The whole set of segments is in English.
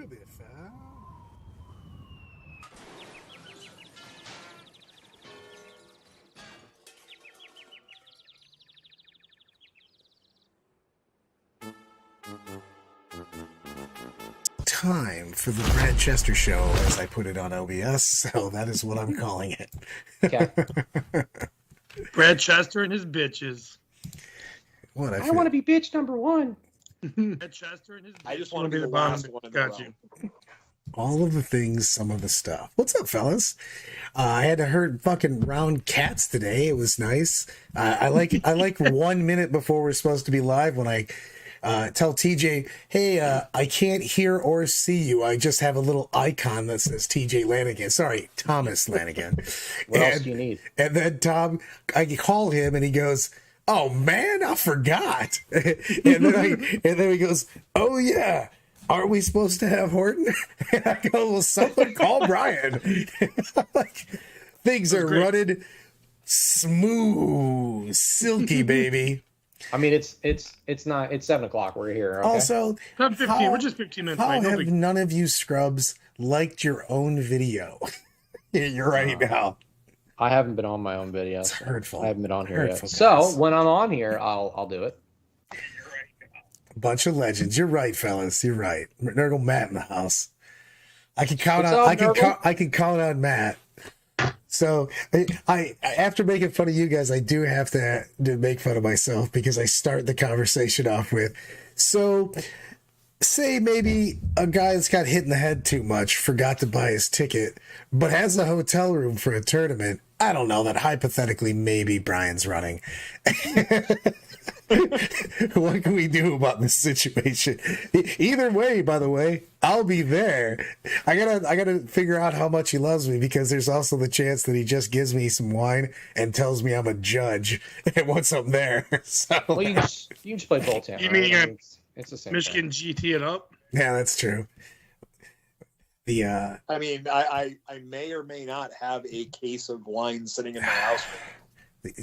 little bit foul. Time for the Brad Chester Show, as I put it on OBS, so that is what I'm calling it. Okay. Brad Chester and his bitches. What I want to be bitch number one. Brad Chester and his bitches. I just want to be the last one in the Got row. you. all of the things, some of the stuff. What's up, fellas? I had to herd fucking round cats today. It was nice. I like 1 minute before we're supposed to be live when I tell TJ, hey, I can't hear or see you. I just have a little icon that says TJ Lanigan. Sorry, Thomas Lanigan. What else do you need? And then Tom, I call him and he goes, oh man, I forgot. and then he goes, oh yeah, aren't we supposed to have Horton? And I go, well, someone call Brian. Like, things are running smooth, silky, baby. I mean, it's 7:00. We're here. Okay? Also, Not 15. We're just 15 minutes how late. have none of you scrubs liked your own video? You're right now. I haven't been on my own video. It's hurtful. I haven't been on here yet. Hurtful, So guys. when I'm on here, I'll do it. Bunch of legends. You're right, fellas. You're right. Nurgle Matt in the house. I can count What's on. up, I can count on Matt. So I after making fun of you guys, I do have to make fun of myself because I start the conversation off with, so say maybe a guy that's got hit in the head too much forgot to buy his ticket, but has a hotel room for a tournament. I don't know, that hypothetically maybe Brian's running. What can we do about this situation? Either way, by the way, I'll be there. I gotta figure out how much he loves me, because there's also the chance that he just gives me some wine and tells me I'm a judge and once I'm there. So Well, you can just play both hands. You mean you're gonna it's the same Michigan GT it up? yeah, that's true. The I mean, I may or may not have a case of wine sitting in my house,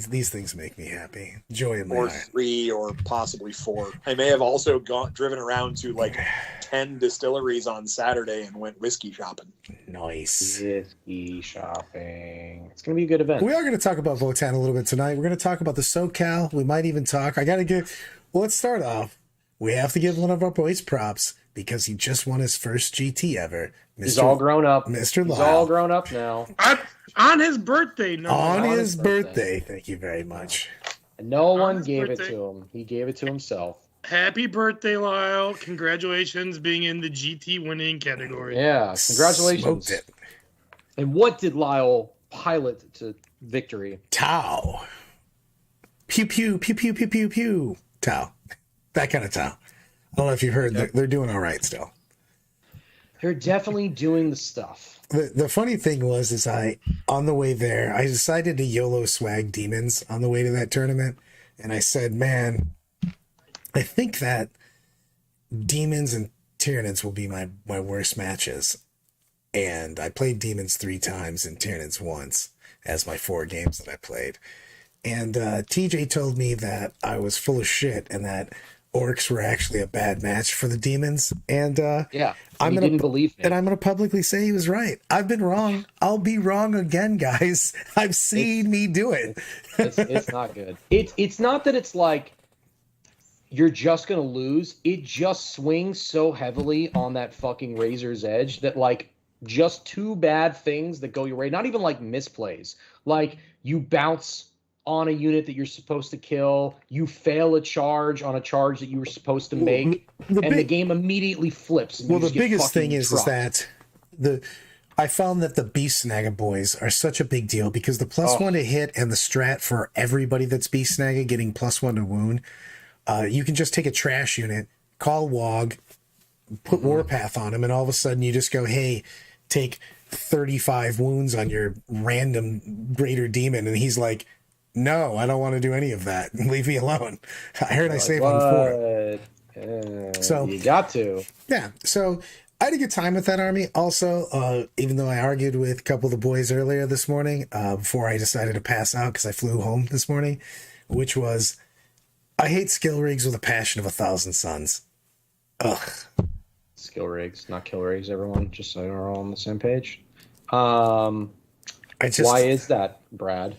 these things make me happy. Joy in my or eye. 3, or possibly 4. I may have also driven around to like 10 distilleries on Saturday and went whiskey shopping. Nice. Whiskey shopping. It's gonna be a good event. We are going to talk about Votan a little bit tonight. We're going to talk about the SoCal. We might even talk. Well, let's start off. We have to give one of our boys props because he just won his first GT ever. He's all grown up. Mr. He's Lyle. all grown up now. On his birthday, no. On on his his birthday. Thank you very much. And no one his gave birthday. it to him. He gave it to himself. Happy birthday, Lyle. Congratulations being in the GT winning category. Yeah, congratulations. Smoked it. And what did Lyle pilot to victory? Tau. Pew, pew, pew, pew, pew, pew, pew. Tau. That kind of Tau. I don't know if you've heard. They're doing all right still. They're definitely doing the stuff. The funny thing was, on the way there, I decided to YOLO swag demons on the way to that tournament. And I said, man, I think that demons and Tyranids will be my worst matches. And I played demons 3 times and Tyranids once as my 4 games that I played. And TJ told me that I was full of shit and that orcs were actually a bad match for the demons. And Yeah, I'm he gonna didn't believe me. and I'm going to publicly say he was right. I've been wrong. I'll be wrong again, guys. I've seen me do it. It's not good. It's not that it's like you're just gonna lose. It just swings so heavily on that fucking razor's edge that like just 2 bad things that go your way. Not even like misplays. Like you bounce on a unit that you're supposed to kill. You fail a charge on a charge that you were supposed to make, the game immediately flips. And Well, you the just get biggest fucking thing is trucked. that I found that the Beast Snagga boys are such a big deal because the +1 to hit and the strat for everybody that's Beast Snagga getting +1 to wound. You can just take a trash unit, call Wog, put Warpath on him, and all of a sudden you just go, hey, take 35 wounds on your random greater demon. And he's like, no, I don't want to do any of that. Leave me alone. I heard I saved him for it. So you got to. Yeah, so I had a good time with that army. Also, even though I argued with a couple of the boys earlier this morning, before I decided to pass out because I flew home this morning, which was, I hate skill rigs with a passion of 1,000 suns. Ugh. skill rigs, not kill rigs, everyone, just so you're all on the same page. Why is that, Brad?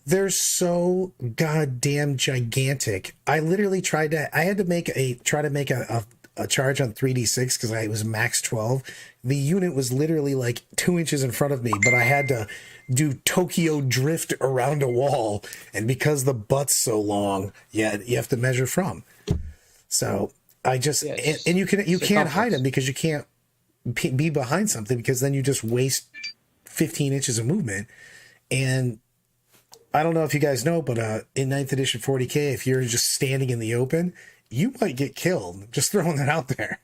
They're so goddamn gigantic. I literally I had to try to make a charge on 3d6 because I was max 12. The unit was literally like 2 inches in front of me, but I had to do Tokyo drift around a wall. And because the butt's so long, you have to measure from. So I just, and you can't hide them because you can't be behind something, because then you just waste 15 inches of movement. And I don't know if you guys know, but in 9th edition 40k, if you're just standing in the open, you might get killed. Just throwing that out there.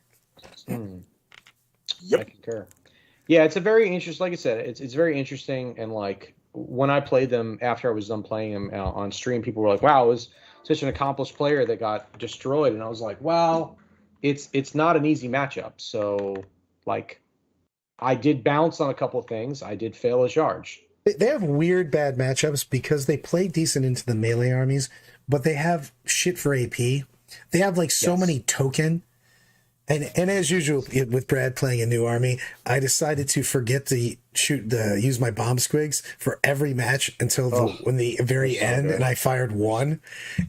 Yep. I concur. Yeah, it's a very interesting. Like I said, it's very interesting. And like when I played them, after I was done playing them on stream, people were like, "Wow, it was such an accomplished player that got destroyed." And I was like, "Well, it's not an easy matchup." So like, I did bounce on a couple of things. I did fail a charge. They have weird bad matchups because they play decent into the melee armies, but they have shit for AP. They have like so many token. And as usual with Brad playing a new army, I decided to forget to use my bomb squigs for every match until the very end, and I fired one.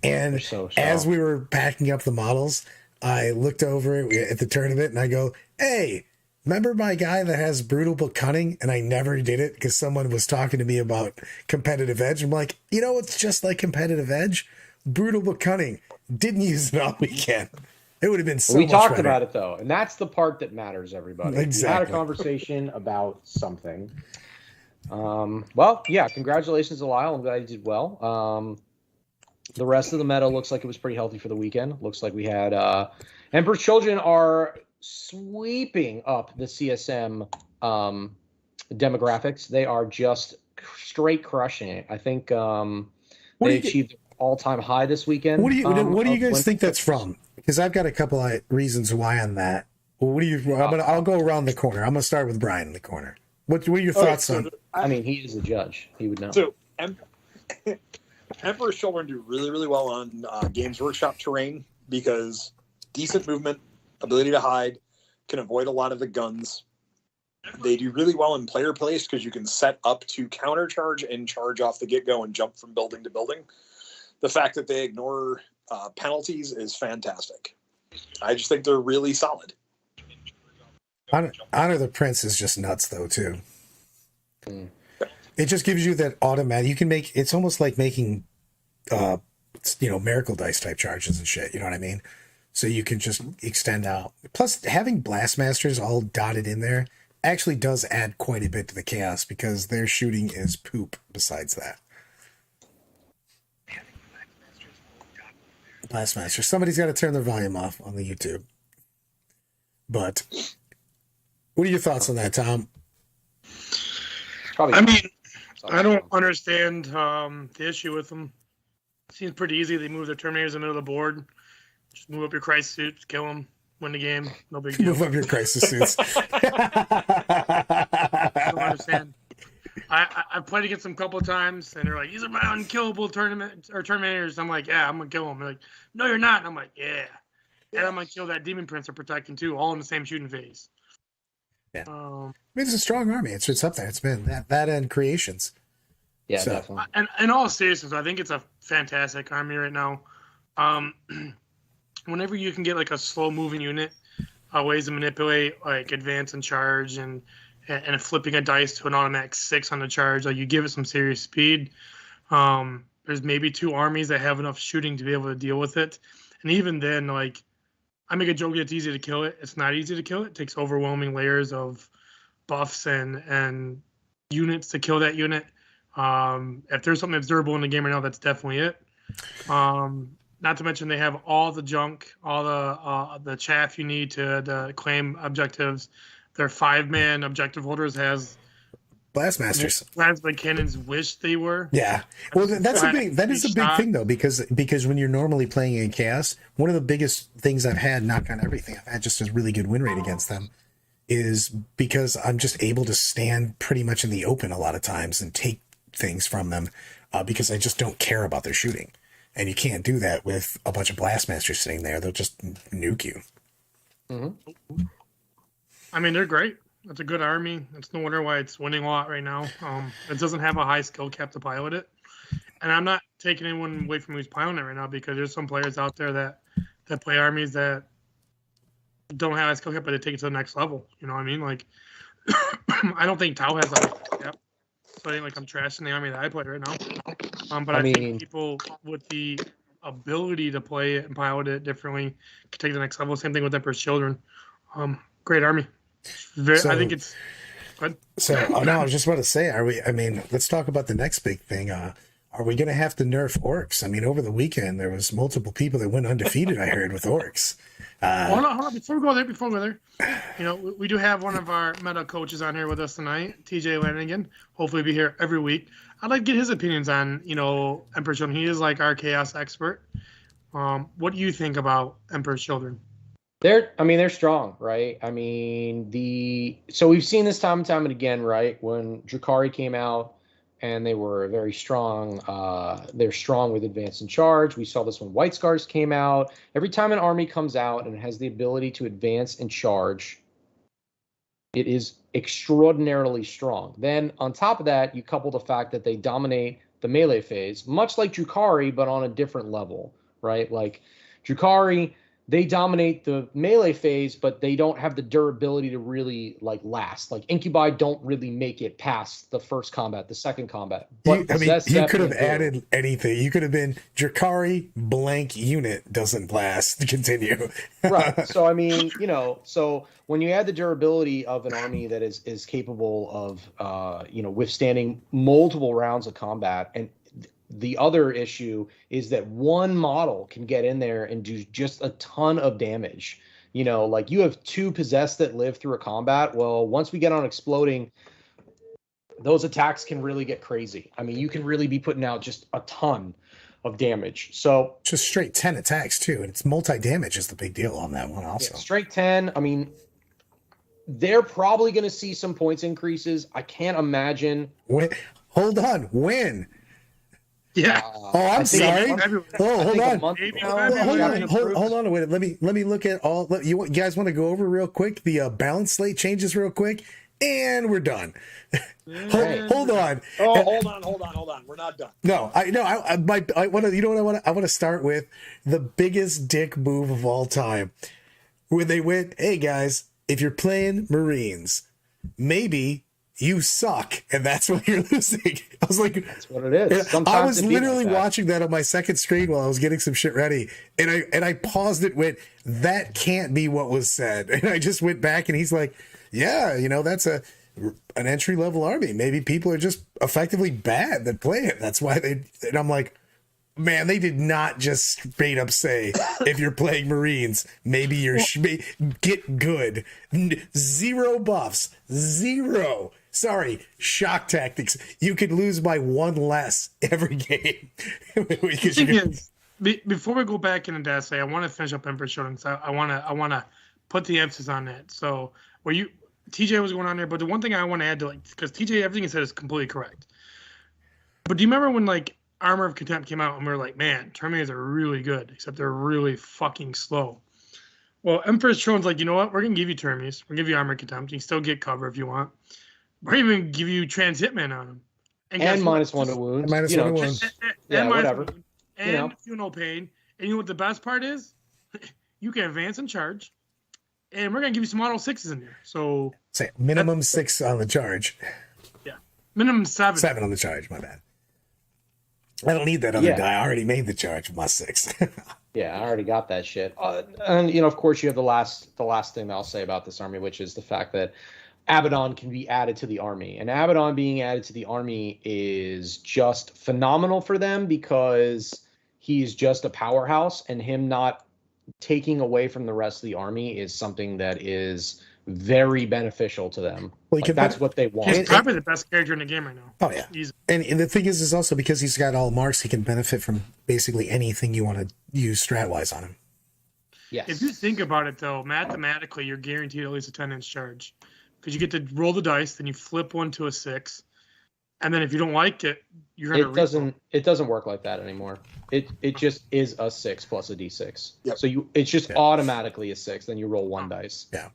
And as we were packing up the models, I looked over at the tournament and I go, "Hey, remember my guy that has brutal but cunning?" And I never did it because someone was talking to me about competitive edge. I'm like, it's just like competitive edge, brutal but cunning. Didn't use it all weekend. It would have been so much better. We talked about it, though, and that's the part that matters, everybody. Exactly. We had a conversation about something. Well, yeah, congratulations to Lyle. I'm glad you did well. The rest of the meta looks like it was pretty healthy for the weekend. Looks like we had Emperor's Children are sweeping up the CSM demographics. They are just straight crushing it. I think they achieved all-time high this weekend. What do you guys think that's from? Because I've got a couple of reasons why on that. Well, I'll go around the corner. I'm gonna start with Brian in the corner. What are your thoughts on? I mean, he is a judge. He would know. So, Emperor's Children do really, really well on Games Workshop terrain because decent movement, ability to hide, can avoid a lot of the guns. They do really well in player place because you can set up to counter charge and charge off the get-go and jump from building to building. The fact that they ignore penalties is fantastic. I just think they're really solid. Honor the Prince is just nuts, though, too. It just gives you that automatic. You can make it's almost like making, miracle dice type charges and shit. You know what I mean? So you can just extend out. Plus, having Blastmasters all dotted in there actually does add quite a bit to the chaos because their shooting is poop. Besides that. Blastmaster. Somebody's got to turn their volume off on the YouTube. But what are your thoughts on that, Tom? I mean, I don't understand the issue with them. Seems pretty easy. They move their Terminators in the middle of the board. Just move up your crisis suits, kill them, win the game. No big deal. Move up your crisis suits. I don't understand. I've played against them a couple of times, and they're like, "These are my unkillable Terminators." I'm like, "Yeah, I'm gonna kill them." They're like, "No, you're not." And I'm like, "Yeah." And I'm gonna kill that Demon Prince they're protecting too, all in the same shooting phase. Yeah, I mean, it's a strong army. It's up there. It's been that and Creations. Yeah, definitely. And in all seriousness, I think it's a fantastic army right now. Whenever you can get like a slow moving unit, ways to manipulate like advance and charge and flipping a dice to an automatic 6 on the charge, like you give it some serious speed. There's maybe 2 armies that have enough shooting to be able to deal with it. And even then, like, I make a joke that it's easy to kill it. It's not easy to kill it. It takes overwhelming layers of buffs and units to kill that unit. If there's something that's durable in the game right now, that's definitely it. Not to mention they have all the junk, all the chaff you need to claim objectives. Their 5-man objective holders has Blastmasters. Plasma cannons wish they were. Yeah. Well, that is a big thing though, because when you're normally playing in Chaos, one of the biggest things I've had, knock on everything, I've had just a really good win rate against them, is because I'm just able to stand pretty much in the open a lot of times and take things from them because I just don't care about their shooting. And you can't do that with a bunch of Blastmasters sitting there. They'll just nuke you. Mm-hmm. I mean, they're great. It's a good army. It's no wonder why it's winning a lot right now. It doesn't have a high skill cap to pilot it, and I'm not taking anyone away from who's piloting it right now because there's some players out there that play armies that don't have a skill cap, but they take it to the next level. You know what I mean? Like, I don't think Tau has a high skill cap, so I think like I'm trashing the army that I play right now. But I think people with the ability to play it and pilot it differently can take it to the next level. Same thing with Emperor's Children. Great army. I think it's good. So, no, I was just about to say, let's talk about the next big thing. Are we going to have to nerf orcs? I mean, over the weekend, there was multiple people that went undefeated, I heard, with orcs. Hold on. Before we go there, you know, we do have one of our meta coaches on here with us tonight, TJ Lanigan. Hopefully be here every week. I'd like to get his opinions on, you know, Emperor's Children. He is like our chaos expert. What do you think about Emperor's Children? They're strong, right? So we've seen this time and time and again, right? When Drukhari came out and they were very strong, they're strong with advance and charge. We saw this when White Scars came out. Every time an army comes out and has the ability to advance and charge, it is extraordinarily strong. Then on top of that, you couple the fact that they dominate the melee phase, much like Drukhari, but on a different level, right? Like Drukhari, they dominate the melee phase, but they don't have the durability to really like last. Like Incubi don't really make it past the first combat, the second combat. But you could have added anything. You could have been Drukhari blank unit doesn't last. Continue. Right. So I mean, you know, so when you add the durability of an army that is capable of withstanding multiple rounds of combat, and the other issue is that one model can get in there and do just a ton of damage. You know, like you have two possessed that live through a combat. Well, once we get on exploding, those attacks can really get crazy. I mean, you can really be putting out just a ton of damage. So just straight 10 attacks too. And it's multi-damage is the big deal on that one also. Yeah, straight 10. I mean, they're probably going to see some points increases. I can't imagine. Hold on. When? Yeah. I'm sorry. Hold on. Wait. Let me look at all. You guys want to go over real quick the balance slate changes real quick, and we're done. Hold on. Hold on. We're not done. No, I want to. You know what I want to start with the biggest dick move of all time, when they went, "Hey guys, if you're playing Marines, maybe you suck, and that's why you're losing." I was like, that's what it is. I was literally watching that on my second screen while I was getting some shit ready, and I paused it, went, that can't be what was said, and I just went back, and he's like, yeah, you know, that's an entry level army. Maybe people are just effectively bad that play it. That's why they. And I'm like, man, they did not just straight up say, if you're playing Marines, maybe you're get good. Zero buffs. Zero. Sorry, shock tactics. You could lose by one less every game. Before we go back into that, I want to finish up Emperor's Children. So I want to put the emphasis on that. So where TJ was going on there, but the one thing I want to add to, like, because TJ, everything he said is completely correct. But do you remember when like Armor of Contempt came out and we were like, man, Terminators are really good, except they're really fucking slow. Well, Emperor's Children's like, you know what? We're gonna give you Terminators. We're gonna give you Armor of Contempt. You can still get cover if you want. We're even give you Trans Hitman on them. And -1 to wound. -1 to wound. Yeah, whatever. And feel no pain. And you know what the best part is? You can advance and charge. And we're gonna give you some auto 6s in there. So say minimum 6 on the charge. Yeah. Minimum 7. 7 on the charge, my bad. I don't need that other die. I already made the charge with my 6. Yeah, I already got that shit. And you know, of course, you have the last thing that I'll say about this army, which is the fact that Abaddon can be added to the army. And Abaddon being added to the army is just phenomenal for them because he's just a powerhouse, and him not taking away from the rest of the army is something that is very beneficial to them. Well, that's what they want. He's probably the best character in the game right now. Oh, yeah. And the thing is also because he's got all marks, he can benefit from basically anything you want to use strat-wise on him. Yes. If you think about it, though, mathematically, you're guaranteed at least a 10-inch charge. Because you get to roll the dice, then you flip one to a 6, and then if you don't like it, you're gonna. It doesn't work like that anymore. It just is a 6 plus a d6. Yep. So it's just automatically a 6. Then you roll one dice. Yeah.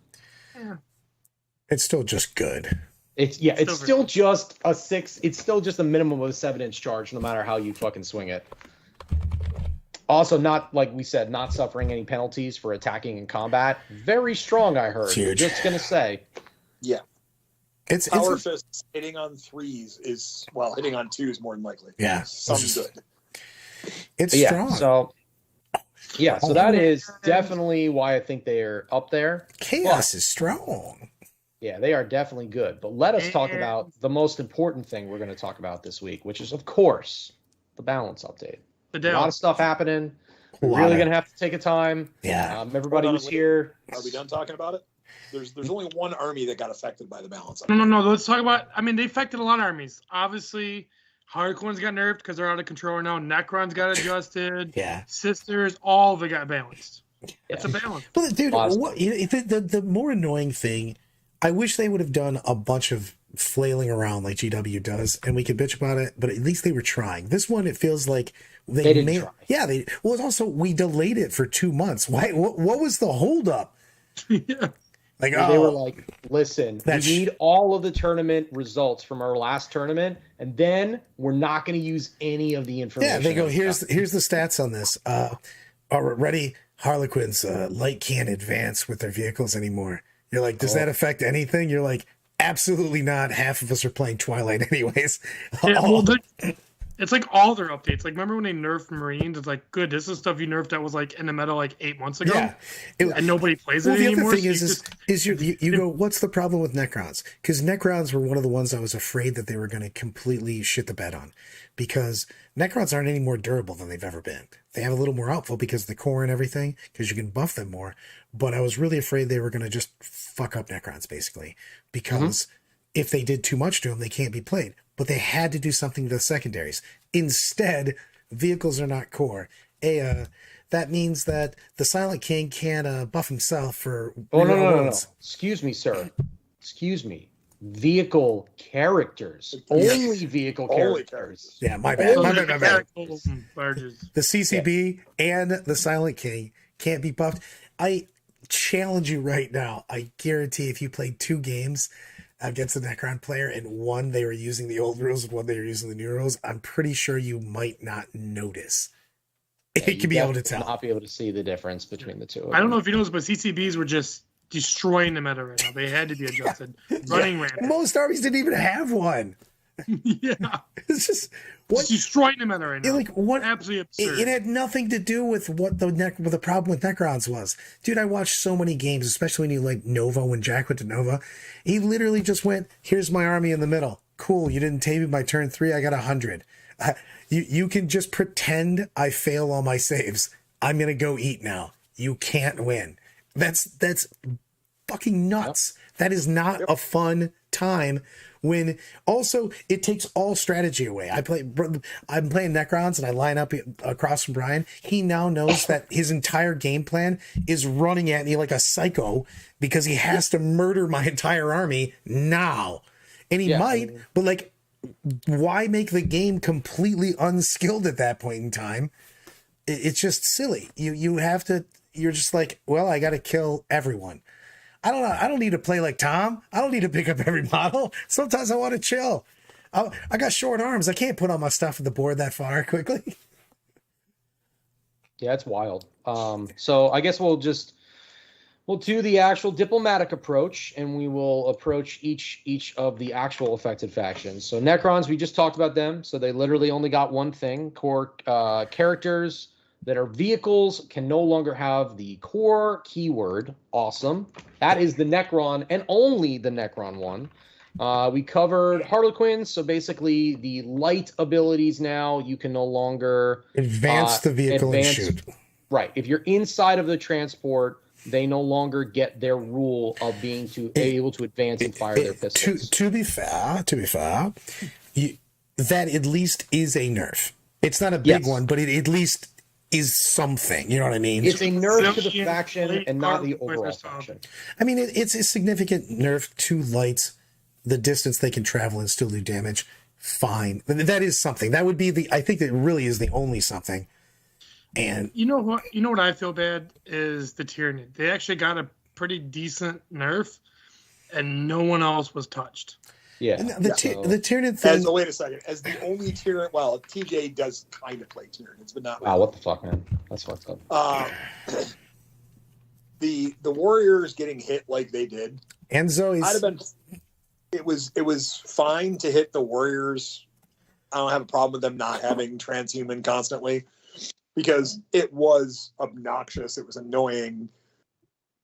It's still just good. It's still just a 6. It's still just a minimum of a 7-inch charge, no matter how you fucking swing it. Also, not like we said, not suffering any penalties for attacking in combat. Very strong, I heard. It's huge. Just gonna say. Yeah. It's Power fists hitting on 3s is hitting on 2s more than likely. Yeah. Some good. It's Yeah, strong. so that is definitely why I think they're up there. Chaos is strong. Yeah, they are definitely good. But let us talk about the most important thing we're going to talk about this week, which is, of course, the balance update. A lot of stuff happening. We're really going to have to take a time. Yeah. Everybody was here. Are we done talking about it? There's only one army that got affected by the balance update. No. Let's talk about. I mean, they affected a lot of armies. Obviously, Harlequins got nerfed because they're out of control now. Necrons got adjusted. Yeah. Sisters, all of it got balanced. It's a balance. Well, dude, the more annoying thing, I wish they would have done a bunch of flailing around like GW does, and we could bitch about it, but at least they were trying. This one, it feels like they didn't try. Yeah, well, it's also, we delayed it for 2 months. Why? What was the holdup? Yeah. Like, they were like, listen, we need all of the tournament results from our last tournament, and then we're not going to use any of the information. Yeah, they go, here's the stats on this. Already, Harlequins light can't advance with their vehicles anymore. You're like, does that affect anything? You're like, absolutely not. Half of us are playing Twilight anyways. Yeah, it's like all their updates. Like, remember when they nerfed Marines? It's like, good, this is stuff you nerfed that was like in the meta like 8 months ago. Yeah. And nobody plays it anymore. The other thing is you go, what's the problem with Necrons? Because Necrons were one of the ones I was afraid that they were going to completely shit the bed on. Because Necrons aren't any more durable than they've ever been. They have a little more outflow because of the core and everything, because you can buff them more. But I was really afraid they were going to just fuck up Necrons, basically. Because if they did too much to them, they can't be played. But they had to do something to the secondaries. Instead, vehicles are not core. That means that the Silent King can't buff himself for... No. Excuse me, sir. Excuse me. Vehicle characters. Only vehicle characters. Yeah, my bad. The CCB and the Silent King can't be buffed. I challenge you right now. I guarantee if you played 2 games against a Necron player, and one they were using the old rules and one they were using the new rules, I'm pretty sure you might not notice. It could be able to tell. Not be able to see the difference between the two. I don't know if you noticed, but CCBs were just destroying the meta right now. They had to be adjusted. Running rampant. Most armies didn't even have one. Yeah. It's just It's destroying the meta right now. Like what? Absolutely absurd. It had nothing to do with what the problem with Necrons was. Dude, I watched so many games, especially when you like Nova, when Jack went to Nova. He literally just went, here's my army in the middle. Cool, you didn't tame me by turn 3, I got 100. You can just pretend I fail all my saves. I'm gonna go eat now. You can't win. That's fucking nuts. Yep. That is not a fun time. When also it takes all strategy away. I'm playing Necrons and I line up across from Brian. He now knows that his entire game plan is running at me like a psycho because he has to murder my entire army now. And he might, but like, why make the game completely unskilled at that point in time? It's just silly. You have to. You're just like, well, I got to kill everyone. I don't know. I don't need to play like Tom. I don't need to pick up every model. Sometimes I want to chill. I got short arms. I can't put all my stuff on the board that far quickly. Yeah, it's wild. So I guess we'll do the actual diplomatic approach, and we will approach each of the actual affected factions. So Necrons, we just talked about them. So they literally only got one thing: core characters that are vehicles can no longer have the core keyword. Awesome. That is the Necron and only the Necron one. We covered Harlequins. So basically the light abilities now, you can no longer advance the vehicle and shoot. Right. If you're inside of the transport, they no longer get their rule of being able to advance and fire their pistols. To be fair, that at least is a nerf. It's not a big one, but it at least is something. You know what I mean? It's a nerf to the faction and not the overall faction. I mean, it's a significant nerf to lights. The distance they can travel and still do damage. Fine. That is something. That would be I think that really is the only something. And you know what I feel bad is the Tyranid. They actually got a pretty decent nerf. and no one else was touched. Yeah. And the so- the Tyranid thing. Wait a second. As the only Tyranid, well, TJ does kind of play Tyranids, but not. Wow, what the fuck, man? That's fucked up. The Warriors getting hit like they did, Enzo I'd have is been. It was fine to hit the Warriors. I don't have a problem with them not having transhuman constantly, because it was obnoxious. It was annoying.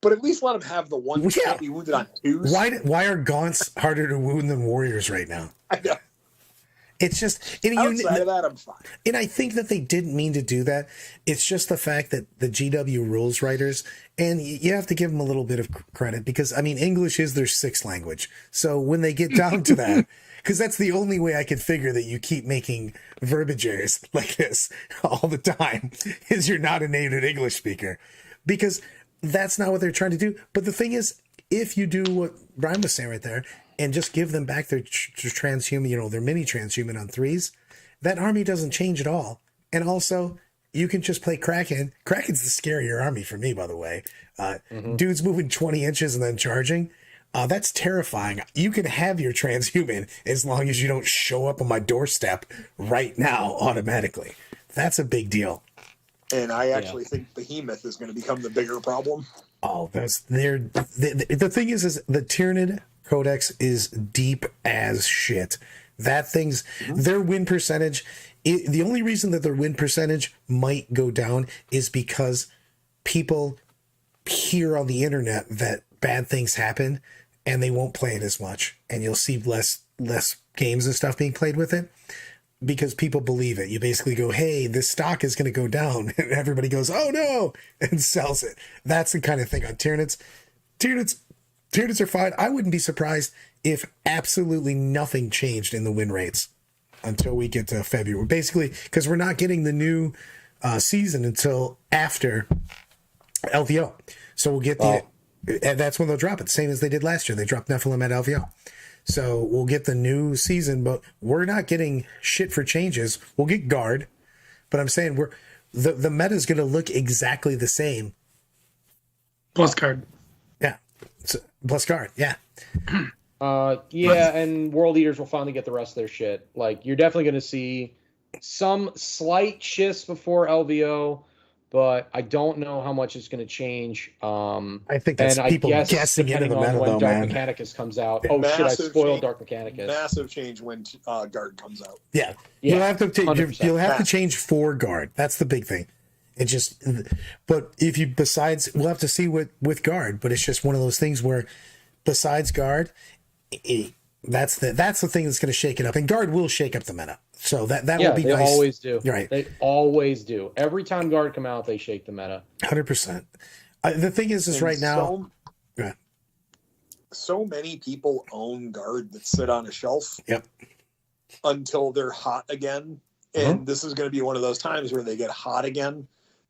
But at least let them have the one that Yeah. can't be wounded on twos. why are Gaunts harder to wound than Warriors right now? I know. It's just and Outside of that, I'm fine. and I think that they didn't mean to do that. It's just the fact that the GW rules writers, and you have to give them a little bit of credit, because I mean English is their sixth language. So when they get down to that, because that's the only way I could figure that you keep making verbiages like this all the time, is you're not a native English speaker, because that's not what they're trying to do. But the thing is, if you do what Brian was saying right there, and just give them back their transhuman, their mini transhuman on threes, that army doesn't change at all. And also, you can just play Kraken. Kraken's the scarier army for me, by the way. Dudes moving 20 inches and then charging. That's terrifying. You can have your transhuman as long as you don't show up on my doorstep right now automatically. That's a big deal. And I actually think Behemoth is going to become the bigger problem. Oh, the thing is the Tyranid Codex is deep as shit. That thing's their win percentage. The only reason that their win percentage might go down is because people hear on the internet that bad things happen, and they won't play it as much, and you'll see less games and stuff being played with it, because people believe it. You basically go, hey, this stock is going to go down, and everybody goes, oh no, and sells it. That's the kind of thing on Tyranids. Tyranids are fine. I wouldn't be surprised if absolutely nothing changed in the win rates until we get to February. Basically, because we're not getting the new season until after LVO. So we'll get and that's when they'll drop it, same as they did last year. They dropped Nephilim at LVO. So we'll get the new season, but we're not getting shit for changes. We'll get guard, but I'm saying the meta is going to look exactly the same. Plus card. Yeah, plus guard. Yeah, yeah, and World Eaters will finally get the rest of their shit. Like, you're definitely going to see some slight shifts before LVO, but I don't know how much it's going to change. I think that's and people I guess guessing into the depending on meta, when though, Dark man. Mechanicus comes out. Oh shit! I spoiled Dark Mechanicus. Massive change when guard comes out. Yeah, Yeah, you'll have to 100%. you'll have to change for guard. That's the big thing. It just, but if you we'll have to see with guard. But it's just one of those things where, besides guard, that's the thing that's going to shake it up, and guard will shake up the meta. So that will be they nice. always do. You're right. They always do. Every time guard come out, they shake the meta. 100%. The thing is And right now. Go ahead. So many people own guard that sit on a shelf. Yep. Until they're hot again, and this is going to be one of those times where they get hot again,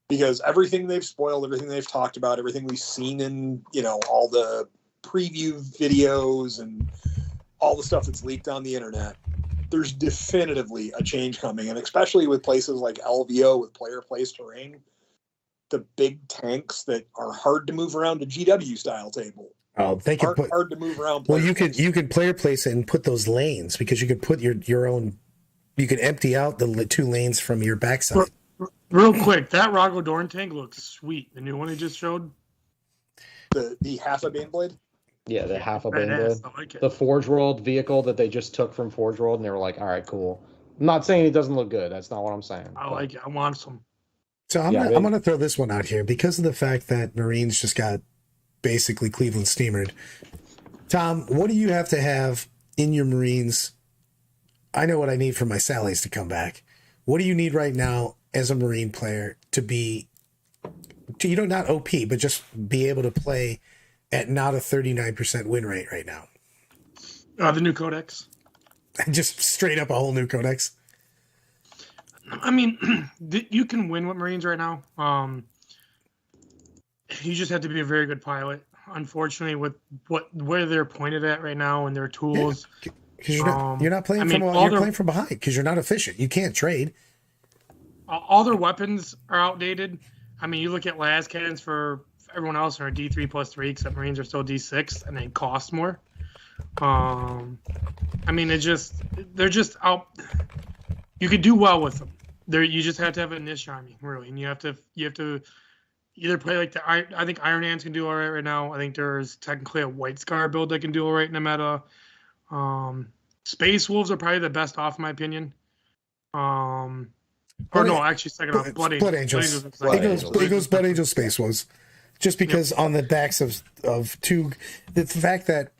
because everything they've spoiled, everything they've talked about, everything we've seen in all the preview videos and all the stuff that's leaked on the internet, there's definitively a change coming. And especially with places like LVO with player place terrain, the big tanks that are hard to move around a GW style table Oh, they can aren't hard to move around. Well, player place. you could player place it and put those lanes, because you could put your own. You could empty out the two lanes from your backside. Real quick, that Rago Dorn tank looks sweet. The new one they just showed. The half a Baneblade. Yeah, the half a Baneblade. Badass. I like it. The Forge World vehicle that they just took from Forge World, and they were like, all right, cool. I'm not saying it doesn't look good. That's not what I'm saying. I like it. I want some. So I'm gonna throw this one out here because of the fact that Marines just got basically Cleveland steamered. Tom, what do you have to have in your Marines? I know what I need for my Sallies to come back. What do you need right now as a Marine player to be, not OP, but just be able to play at not a 39% win rate right now? The new Codex. Just straight up a whole new Codex? I mean, you can win with Marines right now. You just have to be a very good pilot. Unfortunately, with where they're pointed at right now and their tools, Because you're not playing playing from behind because you're not efficient. You can't trade. all their weapons are outdated. I mean, you look at las cannons for everyone else are D3+3, except Marines are still D6, and they cost more. I mean, they're just out. You could do well with them. You just have to have a niche army, really, and you have to either play like I think Iron Hands can do all right now. I think there's technically a White Scar build that can do all right in the meta. Space Wolves are probably the best off, in my opinion. Actually, second off, Blood Angels. It goes Blood Angels, Space Wolves. Just because on the backs of two, the fact that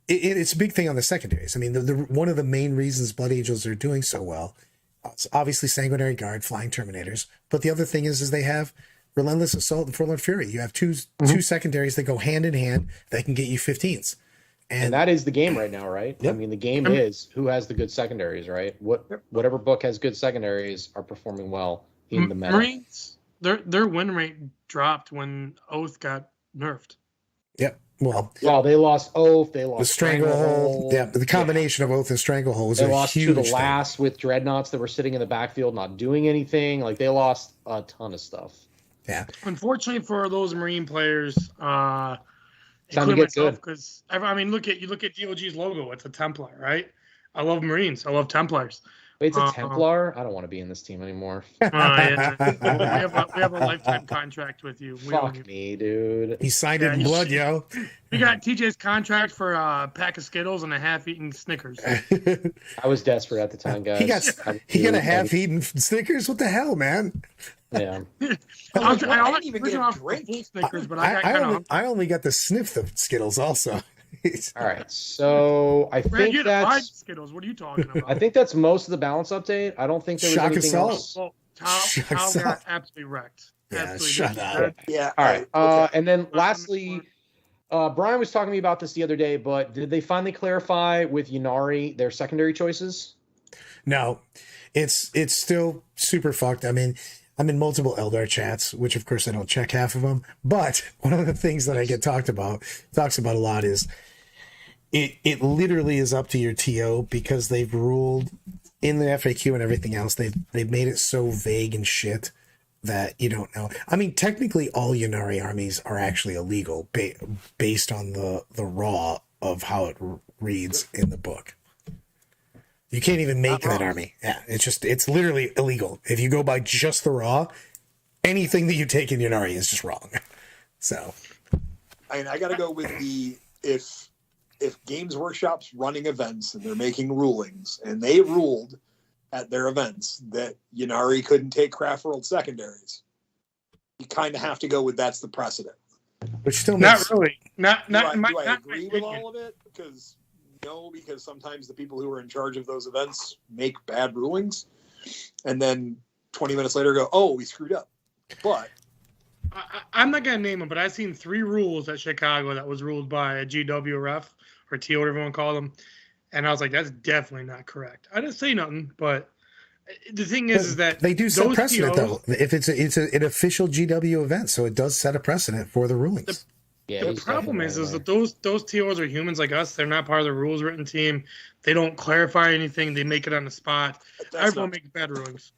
it's a big thing on the secondaries. I mean, one of the main reasons Blood Angels are doing so well, it's obviously Sanguinary Guard, Flying Terminators, but the other thing is they have Relentless Assault and Forlorn Fury. You have two secondaries that go hand in hand that can get you 15s. And that is the game right now, right? Yep. I mean, the game is who has the good secondaries, right? Whatever book has good secondaries are performing well in the meta. Marines, their win rate dropped when Oath got nerfed. Yep. Well, they lost Oath. They lost the Stranglehold. Yeah, the combination of Oath and Stranglehold was a huge thing. They lost to the last with Dreadnoughts that were sitting in the backfield not doing anything. Like, they lost a ton of stuff. Yeah. Unfortunately for those Marine players, time to get good. Because I mean, look at DOG's logo. It's a Templar, right? I love Marines. I love Templars. Wait, it's a Templar? I don't want to be in this team anymore. Yeah. we have a lifetime contract with you. Fuck me, dude. He signed it in blood, yo. We got TJ's contract for a pack of Skittles and a half-eaten Snickers. I was desperate at the time, guys. He got a half-eaten Snickers? What the hell, man? Yeah. I didn't even get a drink. Snickers, but I only got to sniff the Skittles also. All right, so I think that's Skittles. What are you talking about? I think that's most of the balance update. I don't think there was anything else. Well, Tau got absolutely wrecked. Yeah, absolutely shut up. Yeah. All right. Okay. And then lastly, Brian was talking to me about this the other day, but did they finally clarify with Ynnari their secondary choices? No, it's still super fucked. I mean, I'm in multiple Eldar chats, which of course I don't check half of them. But one of the things that I get talks about a lot is it literally is up to your TO, because they've ruled in the FAQ and everything else. They've made it so vague and shit that you don't know. I mean, technically all Ynnari armies are actually illegal based on the raw of how it reads in the book. You can't even make that army. Yeah, it's literally illegal. If you go by just the raw, anything that you take in Ynnari is just wrong. So, I mean, I got to go with if Games Workshop's running events and they're making rulings, and they ruled at their events that Ynnari couldn't take Craft World secondaries, you kind of have to go with that's the precedent. Which still not really. Do I agree with all of it? Because sometimes the people who are in charge of those events make bad rulings, and then 20 minutes later go, "Oh, we screwed up." But I'm not gonna name them, but I've seen 3 rules at Chicago that was ruled by a GW ref or TO, whatever you want to call them, and I was like, "That's definitely not correct." I didn't say nothing, but the thing is that they do set precedent TOs, though. If it's an official GW event, so it does set a precedent for the rulings. The problem is that those TOs are humans like us. They're not part of the rules written team. They don't clarify anything. They make it on the spot. Everyone makes bad rulings.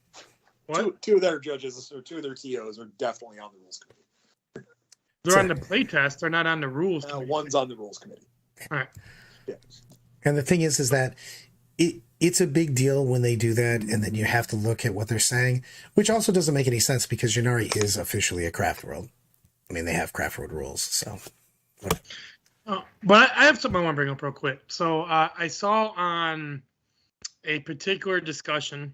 What? Two of their judges or 2 of their TOs are definitely on the rules committee. They're on the play test. They're not on the rules committee. One's on the rules committee. All right. Yeah. And the thing is that it's a big deal when they do that, and then you have to look at what they're saying, which also doesn't make any sense because Ynnari is officially a Craft World. I mean, they have Craft World rules, so. But I have something I want to bring up real quick. So I saw on a particular discussion.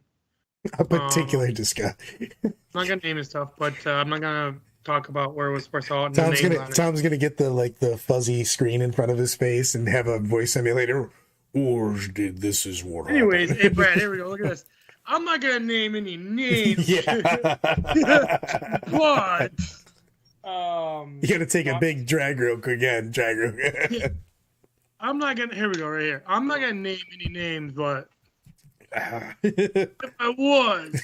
A particular discussion. I'm not gonna name his stuff, but I'm not gonna talk about where I saw it. Tom's gonna get the fuzzy screen in front of his face and have a voice simulator. This is what. Anyways, hey Brad, here we go. Look at this. I'm not gonna name any names. Yeah. But. You gotta take a big drag rope again. Yeah. I'm not gonna. Here we go. Right here. I'm not gonna name any names, but if I was,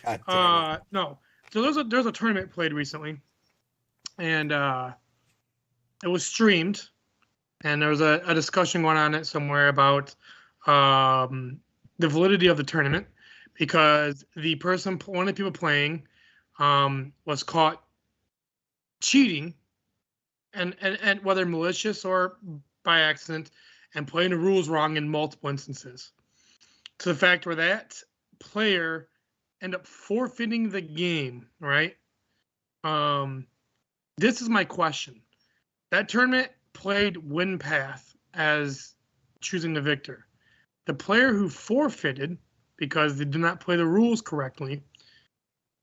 God damn it. no. So there's a tournament played recently, and it was streamed, and there was a discussion going on it somewhere about the validity of the tournament, because one of the people playing was caught cheating, and whether malicious or by accident and playing the rules wrong in multiple instances. To the fact where that player end up forfeiting the game, right? This is my question. That tournament played win path as choosing the victor. The player who forfeited because they did not play the rules correctly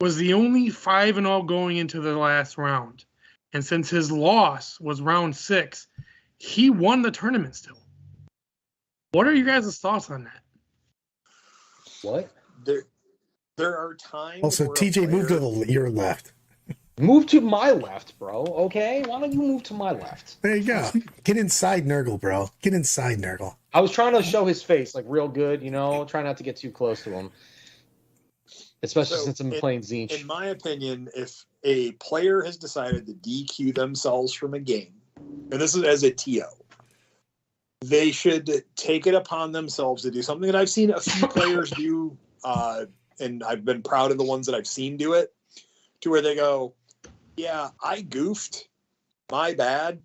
was the only 5-0 going into the last round. And since his loss was round 6, he won the tournament still. What are you guys' thoughts on that? What? There are times. Also, where a TJ, move to player- your left. Move to my left, bro. Okay? Why don't you move to my left? There you go. Get inside Nurgle, bro. Get inside Nurgle. I was trying to show his face like real good, you know, try not to get too close to him. Especially So, since I'm playing Zinch. In my opinion, if a player has decided to DQ themselves from a game, and this is as a TO, they should take it upon themselves to do something that I've seen a few players do, and I've been proud of the ones that I've seen do it, to where they go, yeah, I goofed. My bad.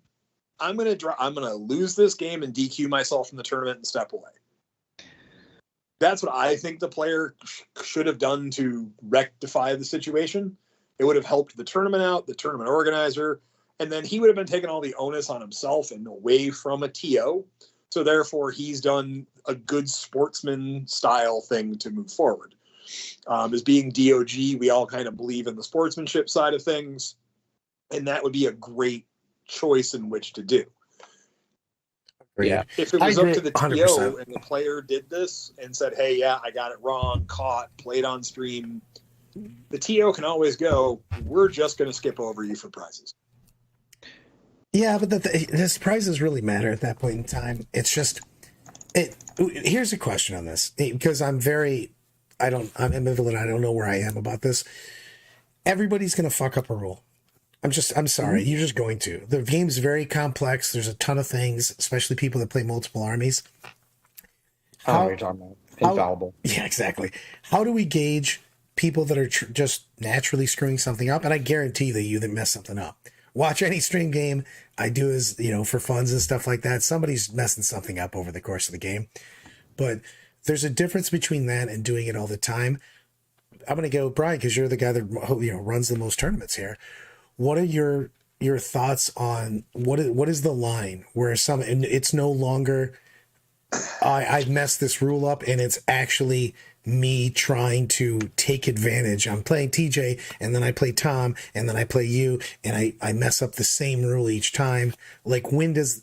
I'm gonna lose this game and DQ myself from the tournament and step away. That's what I think the player should have done to rectify the situation. It would have helped the tournament out, the tournament organizer, and then he would have been taking all the onus on himself and away from a TO. So therefore, he's done a good sportsman style thing to move forward. As being DOG, we all kind of believe in the sportsmanship side of things, and that would be a great choice in which to do. Yeah. If it was I up agree, to the 100%. TO and the player did this and said, hey, yeah, I got it wrong, caught, played on stream, the TO can always go, we're just going to skip over you for prizes. Yeah, but the prizes really matter at that point in time. It's just, here's a question on this, because I'm ambivalent. I don't know where I am about this. Everybody's going to fuck up a rule. I'm sorry. You're just going to. The game's very complex. There's a ton of things, especially people that play multiple armies. I don't know what you're talking about. Infallible. Yeah, exactly. How do we gauge people that are just naturally screwing something up? And I guarantee that you that mess something up. Watch any stream game I do is, for funds and stuff like that. Somebody's messing something up over the course of the game. But there's a difference between that and doing it all the time. I'm going to go, Brian, because you're the guy that runs the most tournaments here. What are your thoughts on what is the line where and it's no longer I messed this rule up and it's actually me trying to take advantage. I'm playing TJ and then I play Tom and then I play you and I mess up the same rule each time. Like when is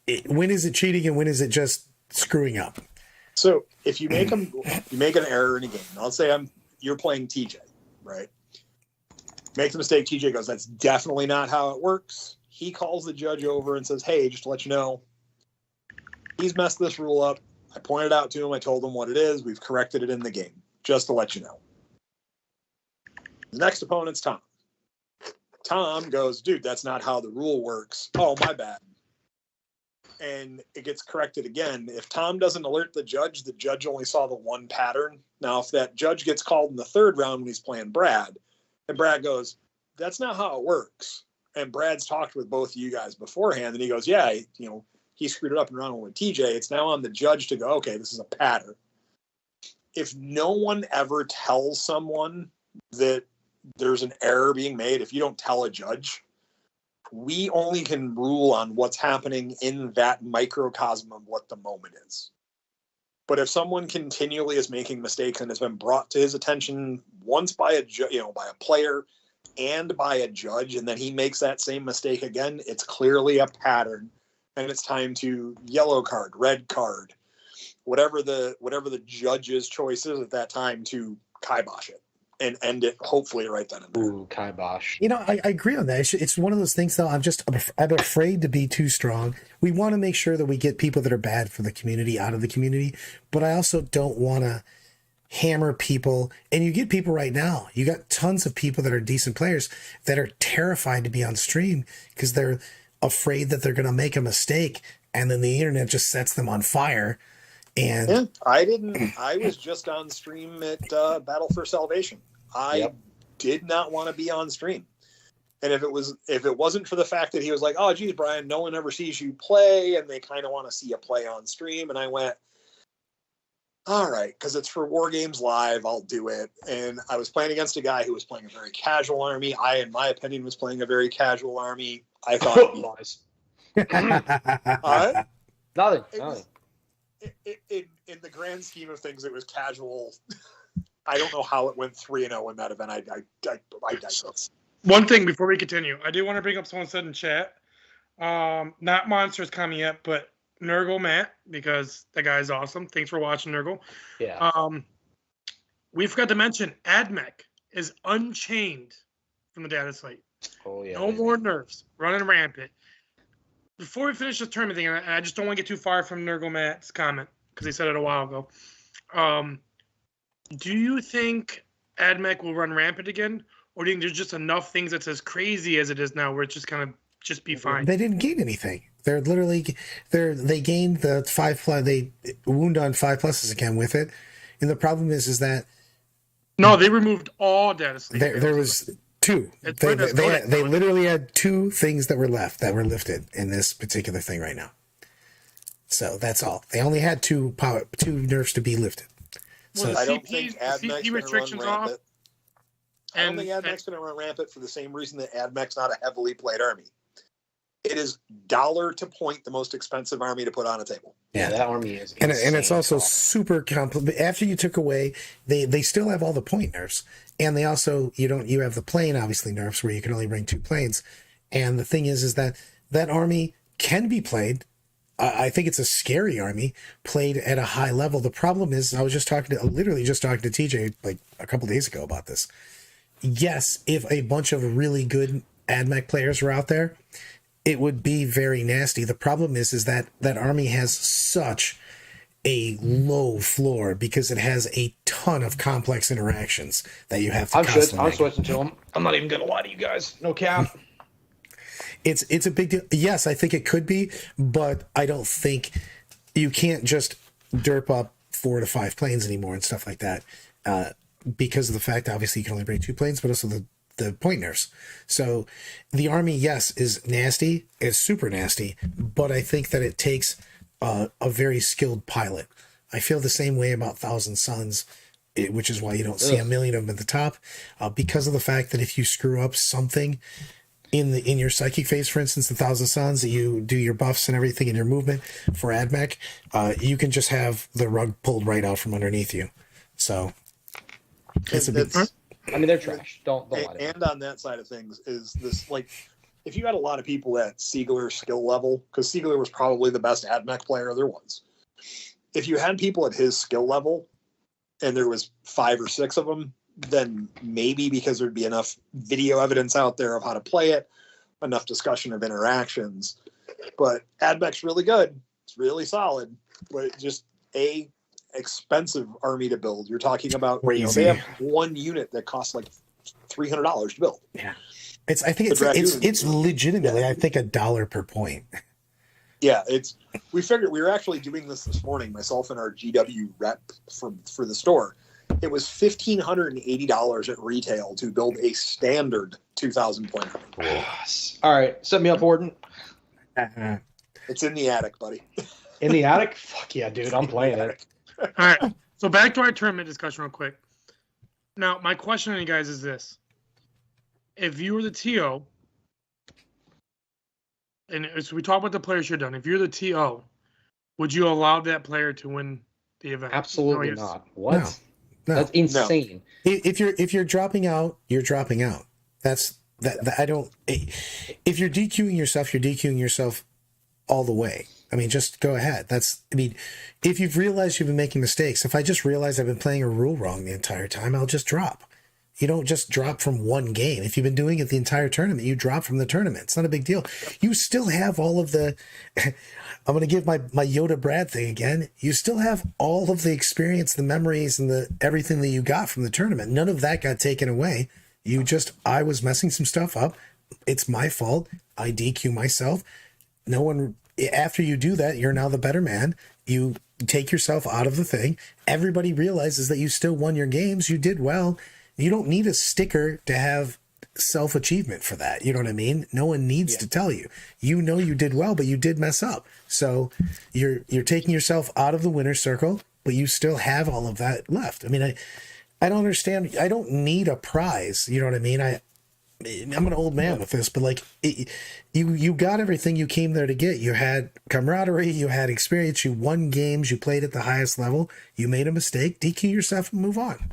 it cheating and when is it just screwing up? So if you make an error in a game, I'll say you're playing TJ, right? Make the mistake, TJ goes, that's definitely not how it works. He calls the judge over and says, hey, just to let you know, he's messed this rule up. I pointed out to him. I told him what it is. We've corrected it in the game, just to let you know. The next opponent's Tom. Tom goes, dude, that's not how the rule works. Oh, my bad. And it gets corrected again. If Tom doesn't alert the judge only saw the one pattern. Now, if that judge gets called in the third round when he's playing Brad, and Brad goes, that's not how it works. And Brad's talked with both of you guys beforehand. And he goes, yeah, he screwed it up and ran with TJ. It's now on the judge to go, okay, this is a pattern. If no one ever tells someone that there's an error being made, if you don't tell a judge, we only can rule on what's happening in that microcosm of what the moment is. But if someone continually is making mistakes and has been brought to his attention once by by a player and by a judge, and then he makes that same mistake again, it's clearly a pattern, and it's time to yellow card, red card, whatever the judge's choice is at that time to kibosh it and end it hopefully right then and there. Ooh, kibosh. I agree on that. It's one of those things, though. I'm afraid to be too strong. We want to make sure that we get people that are bad for the community out of the community, but I also don't want to hammer people. And you get people right now. You got tons of people that are decent players that are terrified to be on stream because they're afraid that they're going to make a mistake, and then the internet just sets them on fire. And yeah, I was just on stream at Battle for Salvation. I did not want to be on stream. And if it wasn't for the fact that he was like, oh, geez, Brian, no one ever sees you play, and they kind of want to see you play on stream. And I went, all right, because it's for War Games Live, I'll do it. And I was playing against a guy who was playing a very casual army. I, in my opinion, was playing a very casual army. I thought it'd be Lies. Nothing. Nothing. In the grand scheme of things, it was casual. I don't know how it went 3-0 in that event. I digress. One thing before we continue, I do want to bring up someone said in chat, not Monsters coming yet, but Nurgle Matt, because that guy's awesome. Thanks for watching, Nurgle. Yeah. We forgot to mention AdMech is unchained from the data site. Oh yeah. No more nerfs, running rampant. Before we finish this tournament thing, and I just don't want to get too far from Nurgle Matt's comment because he said it a while ago. Do you think AdMech will run rampant again, or do you think there's just enough things that's as crazy as it is now, where it's just kind of just be fine? They didn't gain anything. They're literally they gained the 5+. They wound on 5+ again with it, and the problem is that no, they removed all data. There was 2. They literally had 2 things that were lifted in this particular thing right now. So that's all. They only had 2 nerfs to be lifted. Well, So I don't think AdMech's CP restrictions off. I don't think AdMech's going to run rampant for the same reason that AdMech's not a heavily played army. It is dollar to point the most expensive army to put on a table. Yeah, that army is and it's also super complicated. After you took away, they still have all the point nerfs, and they also you have the plane obviously nerfs where you can only bring 2 planes. And the thing is that army can be played. I think it's a scary army played at a high level. The problem is, I was literally just talking to TJ like a couple days ago about this. Yes, if a bunch of really good AdMech players were out there, it would be very nasty. The problem is that army has such a low floor because it has a ton of complex interactions that you have to constantly I'm switching to them. I'm not even going to lie to you guys. No cap. It's a big deal. Yes, I think it could be, but I don't think you can't just derp up 4 to 5 planes anymore and stuff like that, because of the fact, obviously, you can only bring 2 planes, but also the point nerfs. So the army, yes, is nasty. It's super nasty, but I think that it takes a very skilled pilot. I feel the same way about Thousand Suns, which is why you don't see a million of them at the top, because of the fact that if you screw up something in your psychic phase, for instance, the Thousand Suns, that you do your buffs and everything in your movement for AdMech, you can just have the rug pulled right out from underneath you. So it's a big... I mean, they're trash. Don't lie to me. And on that side of things is this, like, if you had a lot of people at Siegler's skill level, because Siegler was probably the best AdMech player there was. If you had people at his skill level and there was 5 or 6 of them, then maybe because there'd be enough video evidence out there of how to play it, enough discussion of interactions. But AdMech's really good. It's really solid, but it just expensive army to build. You're talking about they have 1 unit that costs like $300 to build. Yeah, I think it's legitimately I think $1 per point. Yeah, we figured we were actually doing this morning, myself and our GW rep for the store. It was $1,580 at retail to build a standard 2,000 point army. All right, set me up, Warden. It's in the attic, buddy. In the attic? Fuck yeah, dude. I'm playing it. All right. So back to our tournament discussion real quick. Now, my question to you guys is this. If you were the TO, and so we talk about the players you're done. If you're the TO, would you allow that player to win the event? Absolutely not. What? No. That's insane. No. If you're dropping out, you're dropping out. That's I don't. If you're DQing yourself, you're DQing yourself all the way. I mean, just go ahead. If you've realized you've been making mistakes, if I just realize I've been playing a rule wrong the entire time, I'll just drop. You don't just drop from one game. If you've been doing it the entire tournament, you drop from the tournament. It's not a big deal. You still have all of the, I'm going to give my Yoda Brad thing again. You still have all of the experience, the memories, and everything that you got from the tournament. None of that got taken away. I was messing some stuff up. It's my fault. I DQ myself. No one, after you do that, you're now the better man. You take yourself out of the thing. Everybody realizes that you still won your games. You did well. You don't need a sticker to have self-achievement for that. You know what I mean? No one needs Yeah. to tell you. You know you did well, but you did mess up. So you're taking yourself out of the winner's circle, but you still have all of that left. I mean, I don't understand. I don't need a prize. You know what I mean? I'm an old man with this, but like you got everything you came there to get. You had camaraderie, you had experience, you won games, you played at the highest level. You made a mistake, DQ yourself and move on.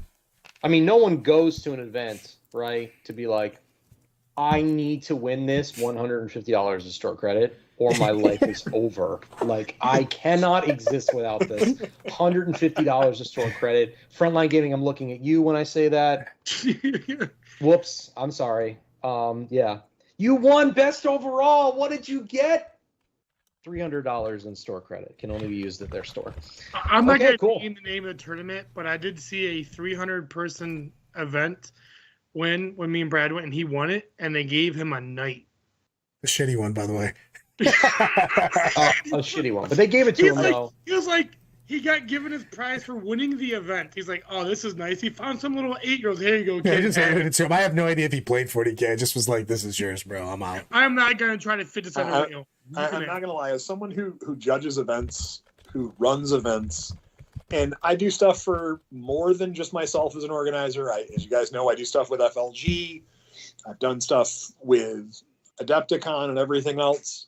I mean, no one goes to an event, right, to be like, I need to win this $150 of store credit or my life is over. Like, I cannot exist without this $150 of store credit. Frontline Gaming, I'm looking at you when I say that. Whoops, I'm sorry. Yeah. You won best overall. What did you get? $300 in store credit can only be used at their store. I'm not Okay, going to cool. name the name of the tournament, but I did see a 300-person event when me and Brad went, and he won it, and they gave him a night. The shitty one, by the way. A shitty one, but they gave it to He's him like, though. he was like, he got given his prize for winning the event. He's like, oh, this is nice. He found some little 8-year-old. Here you go, Yeah, I kid. just handed it to him. I have no idea if he played 40K. I just was like, this is yours, bro. I'm out. I'm not going to try to fit this on a wheel. I'm not gonna lie. As someone who judges events, who runs events, and I do stuff for more than just myself as an organizer. As you guys know, I do stuff with FLG. I've done stuff with Adepticon and everything else.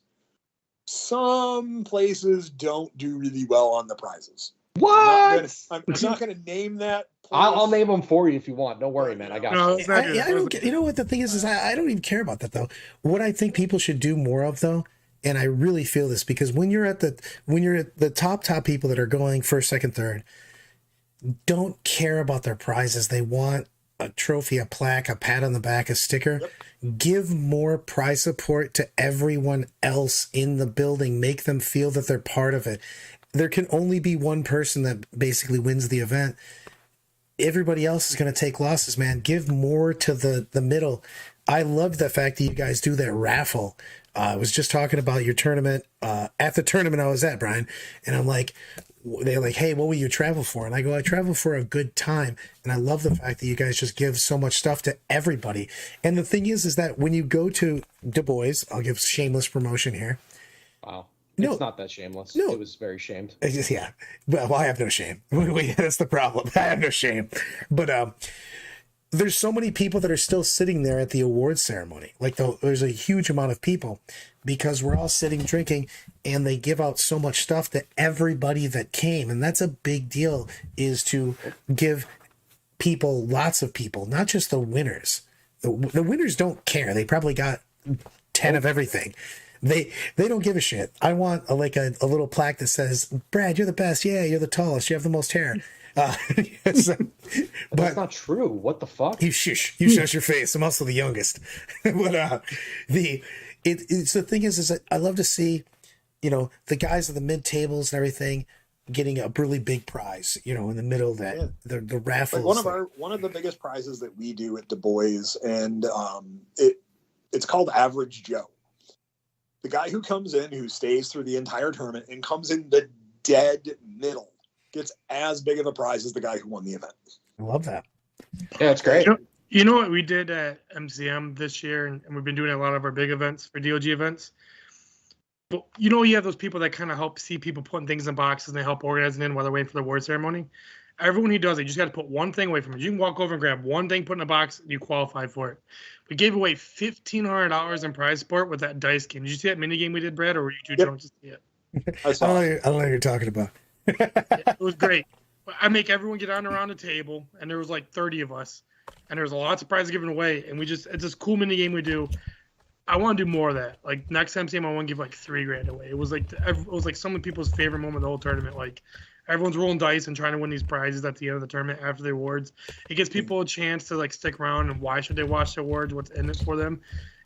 Some places don't do really well on the prizes. What? I'm not going to name that. I'll place. name them for you if you want. Don't worry, man. I got No, you. it's not good. I don't get, you know what the thing is I don't even care about that though. What I think people should do more of though, and I really feel this because when you're at the top people that are going first, second, third, don't care about their prizes. They want a trophy, a plaque, a pat on the back, a sticker. Yep. Give more prize support to everyone else in the building. Make them feel that they're part of it. There can only be one person that basically wins the event. Everybody else is going to take losses, man. Give more to the middle. I love the fact that you guys do that raffle. I was just talking about your tournament at the tournament I was at, Brian, and I'm like, they're like, hey, what will you travel for? And I go, I travel for a good time. And I love the fact that you guys just give so much stuff to everybody. And the thing is that when you go to Du Bois, I'll give shameless promotion here. Wow. No. It's not that shameless. No. It was very shamed. Yeah. Well, I have no shame. That's the problem. I have no shame. But there's so many people that are still sitting there at the awards ceremony. Like there's a huge amount of people because we're all sitting drinking and they give out so much stuff to everybody that came. And that's a big deal, is to give people, lots of people, not just the winners. The winners don't care. They probably got 10 of everything. They don't give a shit. I want a little plaque that says, Brad, you're the best. Yeah, you're the tallest. You have the most hair. That's not true. What the fuck? You shush your face. I'm also the youngest. But it's the thing is that I love to see, the guys at the mid tables and everything getting a really big prize, in the middle of that the raffles. Like one of the biggest prizes that we do at Du Bois, and it's called Average Joe. The guy who comes in, who stays through the entire tournament and comes in the dead middle, gets as big of a prize as the guy who won the event. I love that. Yeah, it's great. You know what we did at MCM this year, and we've been doing a lot of our big events for DOG events. But you have those people that kind of help see people putting things in boxes and they help organize it in while they're waiting for the award ceremony. Everyone who does it, you just got to put one thing away from it. You can walk over and grab one thing, put in a box, and you qualify for it. We gave away $1,500 in prize support with that dice game. Did you see that mini game we did, Brad, or were you too drunk to see it? I saw it. I don't know what you're talking about. It was great. I make everyone get on around the table, and there was like 30 of us, and there was lots of prizes given away, and it's this cool mini game we do. I want to do more of that. Like next MCM, I want to give like $3,000 away. It was like some of people's favorite moment of the whole tournament. Like everyone's rolling dice and trying to win these prizes at the end of the tournament after the awards. It gives people a chance to like stick around and why should they watch the awards? What's in it for them?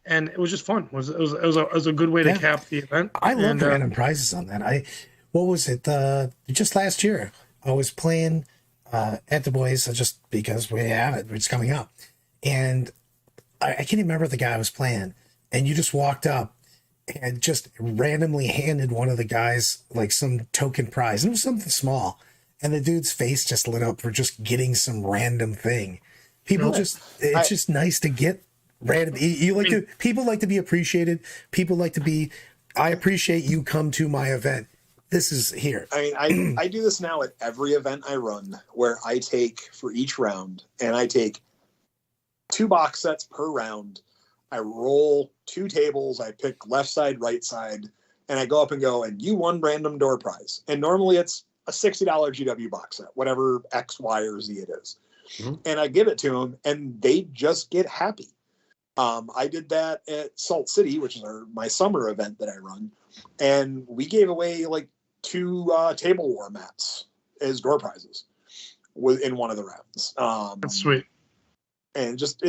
And it was just fun. It was a good way to cap the event. I love the random prizes on that. What was it? Just last year, I was playing at Du Bois just because we have it. It's coming up, and I can't even remember the guy I was playing. And you just walked up and just randomly handed one of the guys like some token prize. And it was something small. And the dude's face just lit up for just getting some random thing. People it's just nice to get Random. You like to. People like to be appreciated. People like to be. I appreciate you come to my event. This is here. I mean, I do this now at every event I run, where I take for each round, and I take 2 box sets per round. I roll 2 tables. I pick left side, right side, and I go up and go, and you won random door prize. And normally it's a $60 GW box set, whatever X, Y, or Z it is. Mm-hmm. And I give it to them, and they just get happy. I did that at Salt City, which is my summer event that I run, and we gave away like 2 table war mats as door prizes in one of the rounds. That's sweet. And just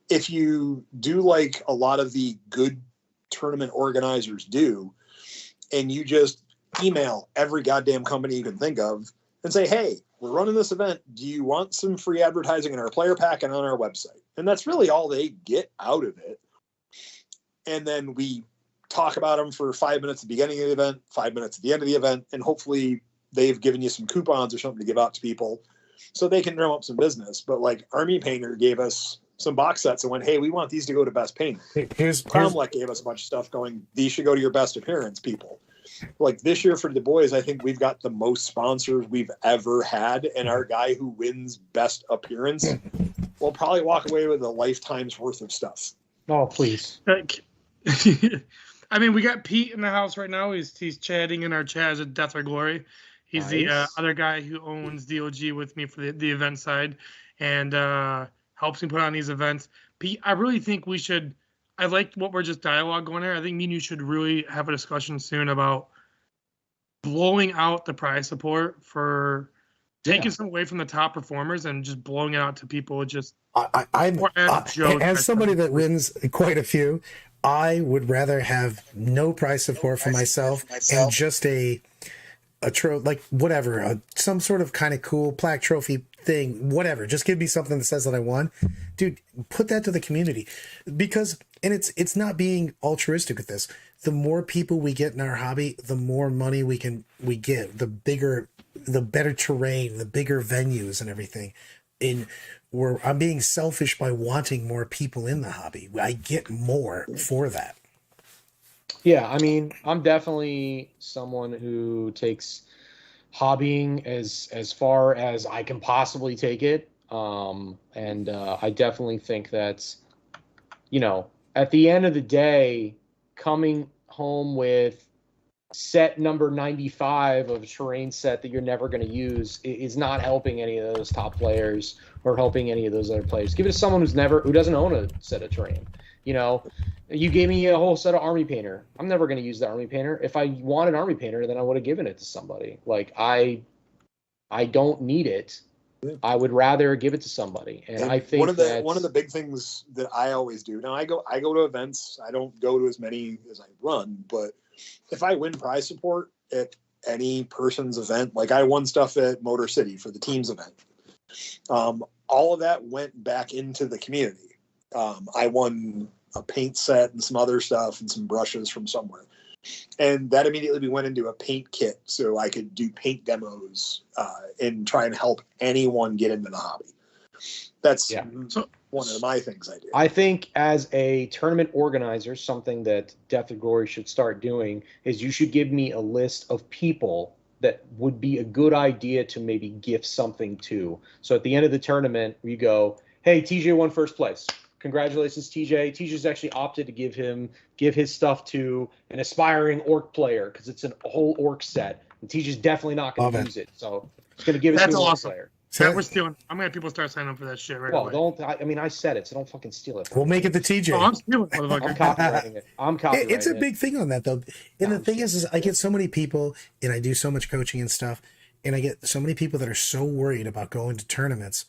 if you do like a lot of the good tournament organizers do, and you just email every goddamn company you can think of and say, hey, we're running this event. Do you want some free advertising in our player pack and on our website? And that's really all they get out of it. And then we talk about them for 5 minutes at the beginning of the event, 5 minutes at the end of the event, and hopefully they've given you some coupons or something to give out to people so they can drum up some business. But like Army Painter gave us some box sets and went, hey, we want these to go to best painter. Cromlech gave us a bunch of stuff going, these should go to your best appearance people. Like this year for the boys, I think we've got the most sponsors we've ever had, and our guy who wins best appearance will probably walk away with a lifetime's worth of stuff. Oh, please. I mean, we got Pete in the house right now. He's chatting in our chat as a Death or Glory. He's Nice. the other guy who owns DOG with me for the event side and helps me put on these events. Pete, I really think we should. I like what we're just dialogue going here. I think me and you should really have a discussion soon about blowing out the prize support for taking some away from the top performers and just blowing it out to people. Just I'm as a joke. as somebody that wins quite a few, I would rather have no prize support for myself and just a like whatever, some sort of kind of cool plaque trophy thing, whatever. Just give me something that says that I won. Dude, put that to the community. Because, and it's not being altruistic with this. The more people we get in our hobby, the more money we get, the better terrain, the bigger venues and everything. I'm being selfish by wanting more people in the hobby. I get more for that. Yeah, I mean, I'm definitely someone who takes hobbying as far as I can possibly take it. And I definitely think that, at the end of the day, coming home with set number 95 of a terrain set that you're never going to use is not helping any of those top players or helping any of those other players. Give it to someone who doesn't own a set of terrain. You gave me a whole set of Army Painter. I'm never going to use the Army Painter. If I wanted Army Painter, then I would have given it to somebody. Like I don't need it. I would rather give it to somebody. And I think one of the big things that I always do. Now I go to events. I don't go to as many as I run, but if I win prize support at any person's event, like I won stuff at Motor City for the team's event, all of that went back into the community. I won a paint set and some other stuff and some brushes from somewhere. And that immediately went into a paint kit so I could do paint demos and try and help anyone get into the hobby. That's one of my things I do. I think as a tournament organizer, something that Death or Glory should start doing is you should give me a list of people that would be a good idea to maybe gift something to. So at the end of the tournament, you go, hey, TJ won first place. Congratulations, TJ. TJ's actually opted to give his stuff to an aspiring orc player because it's an whole orc set. And TJ's definitely not going to use it. So he's going to give it to an orc player. That we're stealing. I'm gonna have people start signing up for that shit right away. I said it, so don't fucking steal it. We'll make it the TJ. Oh, I'm stealing, motherfucker. I'm copywriting it. I'm copywriting It's a big thing on that, though. And the thing is I get so many people, and I do so much coaching and stuff, and I get so many people that are so worried about going to tournaments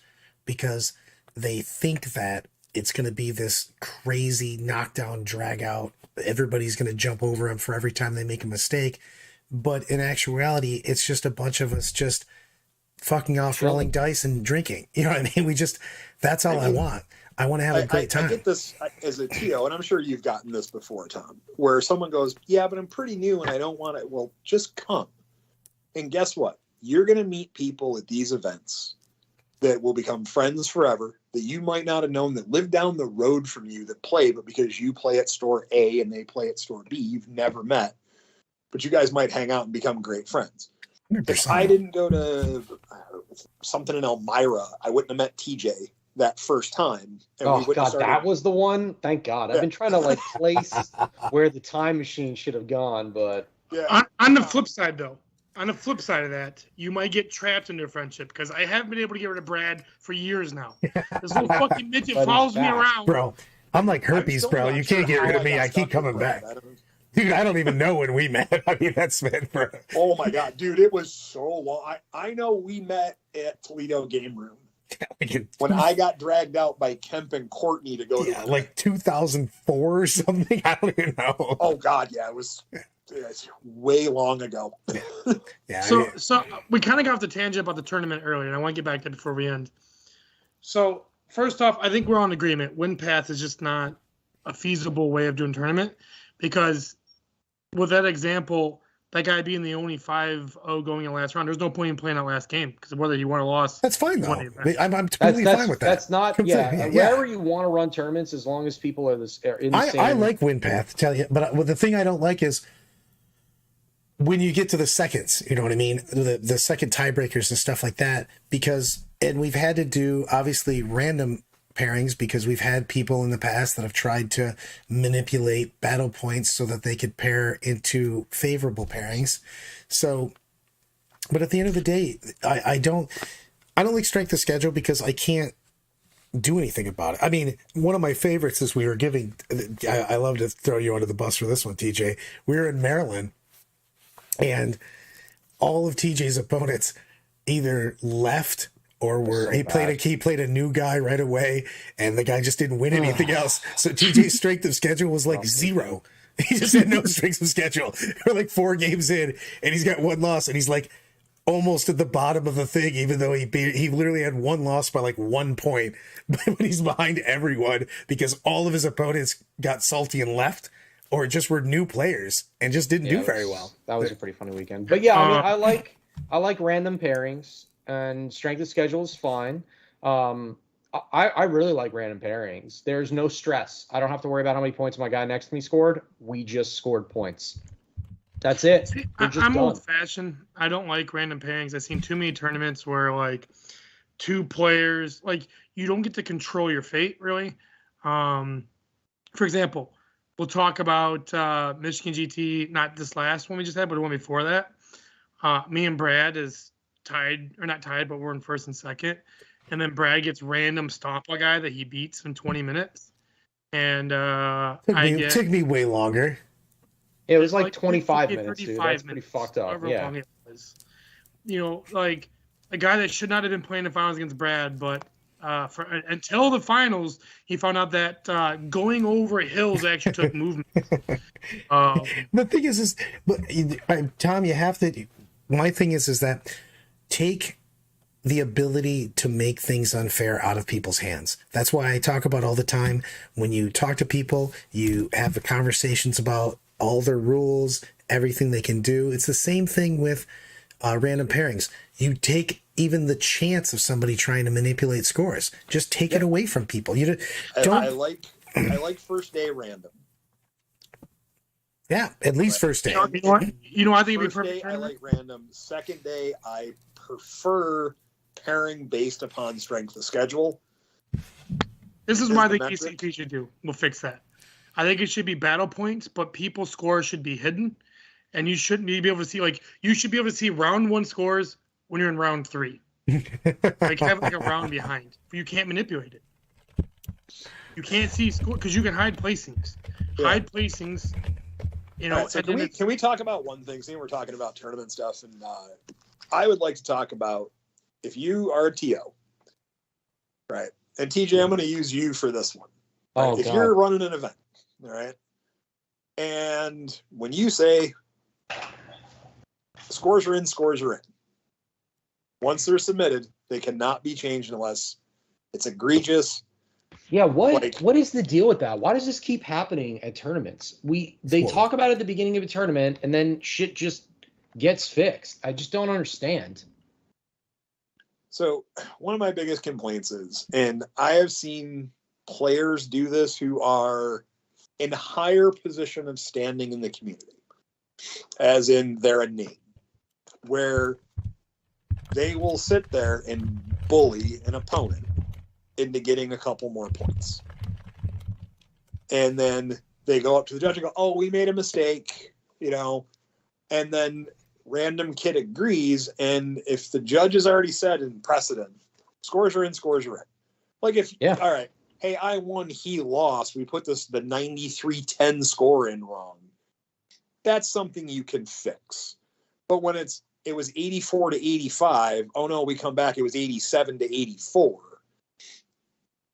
because they think that it's going to be this crazy knockdown, drag out. Everybody's going to jump over them for every time they make a mistake. But in actuality, it's just a bunch of us just fucking off, rolling dice and drinking. You know what I mean? That's all I want. I want to have a great time. I get this as a TO, and I'm sure you've gotten this before, Tom, where someone goes, yeah, but I'm pretty new and I don't want it. Well, just come. And guess what? You're going to meet people at these events that will become friends forever that you might not have known that live down the road from you that play, but because you play at store A and they play at store B, you've never met, but you guys might hang out and become great friends. 100%. If I didn't go to something in Elmira, I wouldn't have met TJ that first time. And Oh we wouldn't God, have started- that was the one. Thank God. I've been trying to like place where the time machine should have gone, but yeah. On the flip side, though, on the flip side of that, you might get trapped into a friendship because I haven't been able to get rid of Brad for years now. This little fucking midget But he's follows me back. around. Bro, I'm like I'm herpes, still bro. not You sure can't get how rid of me. got I keep stuck coming with Brad. back. Dude, I don't even know when we met. I mean, that's been for Oh my God, dude, it was so long. I know we met at Toledo Game Room when I got dragged out by Kemp and Courtney to go to like 2004 or something. I don't even know. Oh God, yeah, it's way long ago. Yeah. So we kind of got off the tangent about the tournament earlier, and I want to get back to it before we end. So first off, I think we're on agreement. WinPath is just not a feasible way of doing tournament because with that example, that guy being the only 5-0 going in the last round, there's no point in playing that last game because whether you won or lost, That's fine, you though. won the event. I'm completely fine with that. That's not, I'm yeah. saying, yeah. Wherever you want to run tournaments, as long as people are in the same. I like WinPath, tell you, but the thing I don't like is when you get to the seconds, you know what I mean? The second tiebreakers and stuff like that, and we've had to do obviously random pairings because we've had people in the past that have tried to manipulate battle points so that they could pair into favorable pairings. So, but at the end of the day, I don't like strength of schedule because I can't do anything about it. I mean, one of my favorites is we were giving, I love to throw you under the bus for this one, TJ. We were in Maryland and all of TJ's opponents either left or were he played a new guy right away and the guy just didn't win anything else. So TJ's strength of schedule was like 0. He just had no strength of schedule. We're like 4 games in and he's got 1 loss and he's like almost at the bottom of the thing, even though he literally had 1 loss by like 1 point, but he's behind everyone because all of his opponents got salty and left or just were new players and just didn't do very well. That was a pretty funny weekend. But yeah, I mean, I like random pairings and strength of schedule is fine. I really like random pairings. There's no stress. I don't have to worry about how many points my guy next to me scored. We just scored points. That's it. See, We're just I'm done. old-fashioned. I don't like random pairings. I've seen too many tournaments where like 2 players, like you don't get to control your fate really. For example, we'll talk about Michigan GT, not this last one we just had, but the one before that. Me and Brad is tied, or not tied, but we're in first and second. And then Brad gets random stomp a guy that he beats in 20 minutes. And Took me way longer. It was like 25 minutes, dude. 35 That's pretty fucked up. however Yeah. long it was. You know, like a guy that should not have been playing the finals against Brad, but until the finals, he found out that going over hills actually took movement. The thing is Tom, you have to. My thing is that take the ability to make things unfair out of people's hands. That's why I talk about all the time. When you talk to people, you have the conversations about all their rules, everything they can do. It's the same thing with random pairings. You take even the chance of somebody trying to manipulate scores. Just take it away from people. You don't. I like first day random. Yeah, at least first day. You know, I think it'd be First perfect. day, I like random. Second day, I prefer pairing based upon strength of schedule. This is is why the the metric. KCP should do. We'll fix that. I think it should be battle points, but people's scores should be hidden, and you shouldn't be able to see you should be able to see round 1 scores when you're in round 3. Like have like a round behind. You can't manipulate it. You can't see score because you can hide placings. Yeah. Hide placings. You know, All right, so can we talk about one thing? See, we're talking about tournament stuff, and I would like to talk about if you are a TO, right? And TJ, I'm going to use you for this one. Right? Oh, If God. you're running an event, all right, and when you say scores are in, scores are in. Once they're submitted, they cannot be changed unless it's egregious. Yeah, what Like- what is the deal with that? Why does this keep happening at tournaments? They Well- talk about it at the beginning of a tournament and then shit just gets fixed. I just don't understand. So one of my biggest complaints is, and I have seen players do this who are in higher position of standing in the community, as in they're a name, where they will sit there and bully an opponent into getting a couple more points. And then they go up to the judge and go, oh, we made a mistake, and then random kid agrees. And if the judge has already said in precedent, scores are in, scores are in. Like all right, hey, I won, he lost. We put the 93-10 score in wrong. That's something you can fix. But when it was 84-85, oh no, we come back, it was 87-84.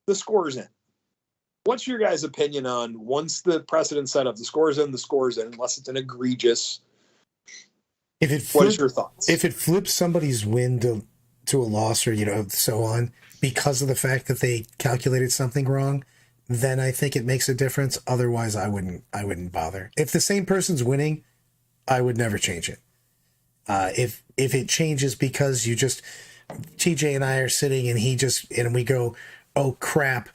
The score's in. What's your guys' opinion on once the precedent set up, the score's in, unless it's an egregious. What is your thoughts? If it flips somebody's win to a loss or, so on, because of the fact that they calculated something wrong, then I think it makes a difference. Otherwise, I wouldn't bother. If the same person's winning, I would never change it. If it changes because TJ and I are sitting and we go, oh crap,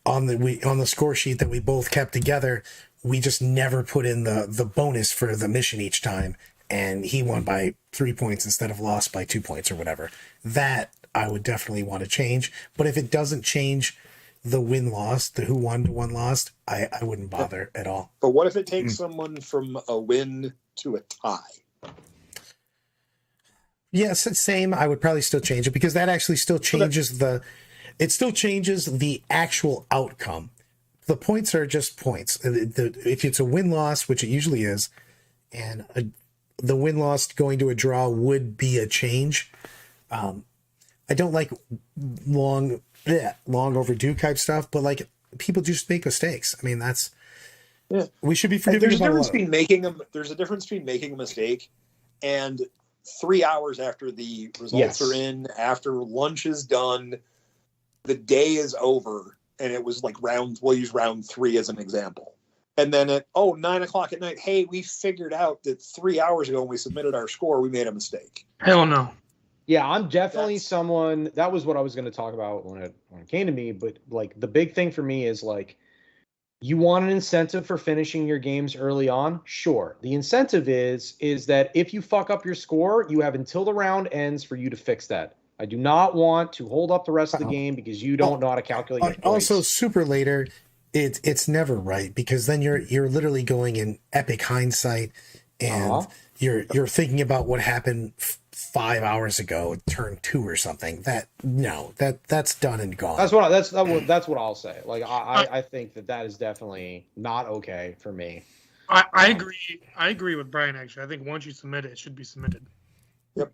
on the score sheet that we both kept together, we just never put in the bonus for the mission each time, and he won by 3 points instead of lost by 2 points or whatever. That I would definitely want to change. But if it doesn't change the win-loss, the who won to one lost, I wouldn't bother at all. But what if it takes someone from a win to a tie? Yes, same. I would probably still change it because that actually still changes the actual outcome. The points are just points. If it's a win-loss, which it usually is, and the win-loss going to a draw would be a change. I don't like long overdue type stuff, but like people just make mistakes. I mean, we should be forgiving. There's a difference between making a mistake and 3 hours after the results are in, after lunch is done, the day is over, and it was like we'll use round 3 as an example. And then at 9 o'clock at night, hey, we figured out that 3 hours ago when we submitted our score, we made a mistake. Hell no. Yeah, I'm definitely someone, that was what I was going to talk about when it came to me. But like the big thing for me is like, you want an incentive for finishing your games early on? Sure. The incentive is that if you fuck up your score, you have until the round ends for you to fix that. I do not want to hold up the rest of the game because you don't know how to calculate your points. Also, super later, it's never right because then you're literally going in epic hindsight, and you're thinking about what happened 5 hours ago, turn 2 or something. That's done and gone. That's what I'll say. Like I think that is definitely not okay for me. I agree. I agree with Brian. Actually, I think once you submit it, it should be submitted. Yep.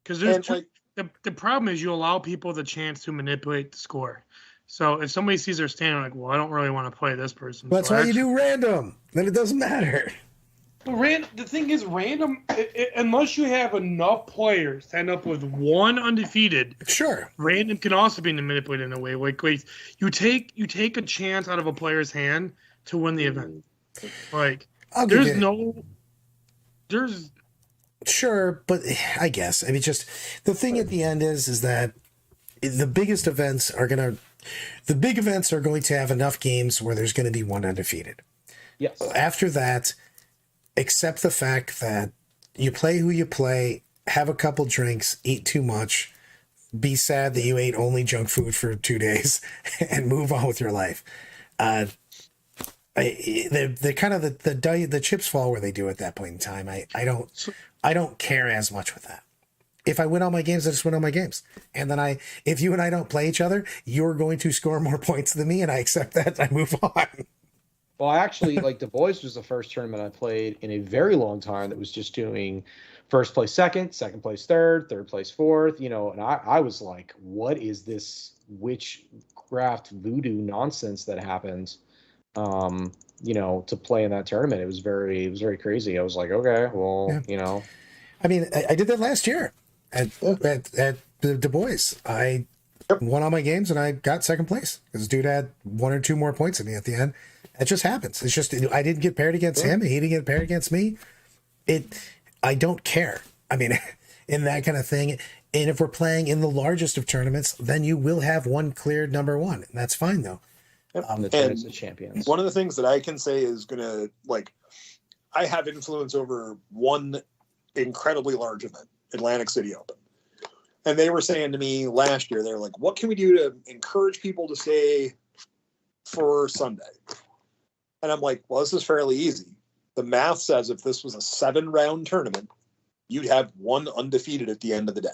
Because the problem is you allow people the chance to manipulate the score. So if somebody sees their standing, like, well, I don't really want to play this person. That's why you do random. Then it doesn't matter. The thing is, random, unless you have enough players to end up with one undefeated. Sure. Random can also be manipulated in a way. Like, you take a chance out of a player's hand to win the event. Like, Sure, but I guess. I mean, just the thing at the end is that the biggest events are going to have enough games where there's going to be one undefeated. Yes. After that, accept the fact that you play who you play, have a couple drinks, eat too much, be sad that you ate only junk food for 2 days, and move on with your life. The kind of the chips fall where they do at that point in time. I don't care as much with that. If I win all my games, I just win all my games. And then if you and I don't play each other, you're going to score more points than me, and I accept that. I move on. Well, actually, like the boys was the first tournament I played in a very long time that was just doing first place second place third place fourth, and I was like, what is this witchcraft voodoo nonsense that happens? To play in that tournament. It was very crazy. I was like, okay, well, yeah. I mean, I did that last year at the Du Bois. I won all my games and I got second place because dude had 1 or 2 more points than me at the end. It just happens. It's just, I didn't get paired against him. He didn't get paired against me. I don't care. I mean, in that kind of thing. And if we're playing in the largest of tournaments, then you will have one cleared number one. And that's fine though. On the Tournaments of Champions. One of the things that I can say is going to, like, I have influence over one incredibly large event, Atlantic City Open. And they were saying to me last year, they're like, what can we do to encourage people to stay for Sunday? And I'm like, well, this is fairly easy. The math says if this was a 7-round tournament, you'd have one undefeated at the end of the day.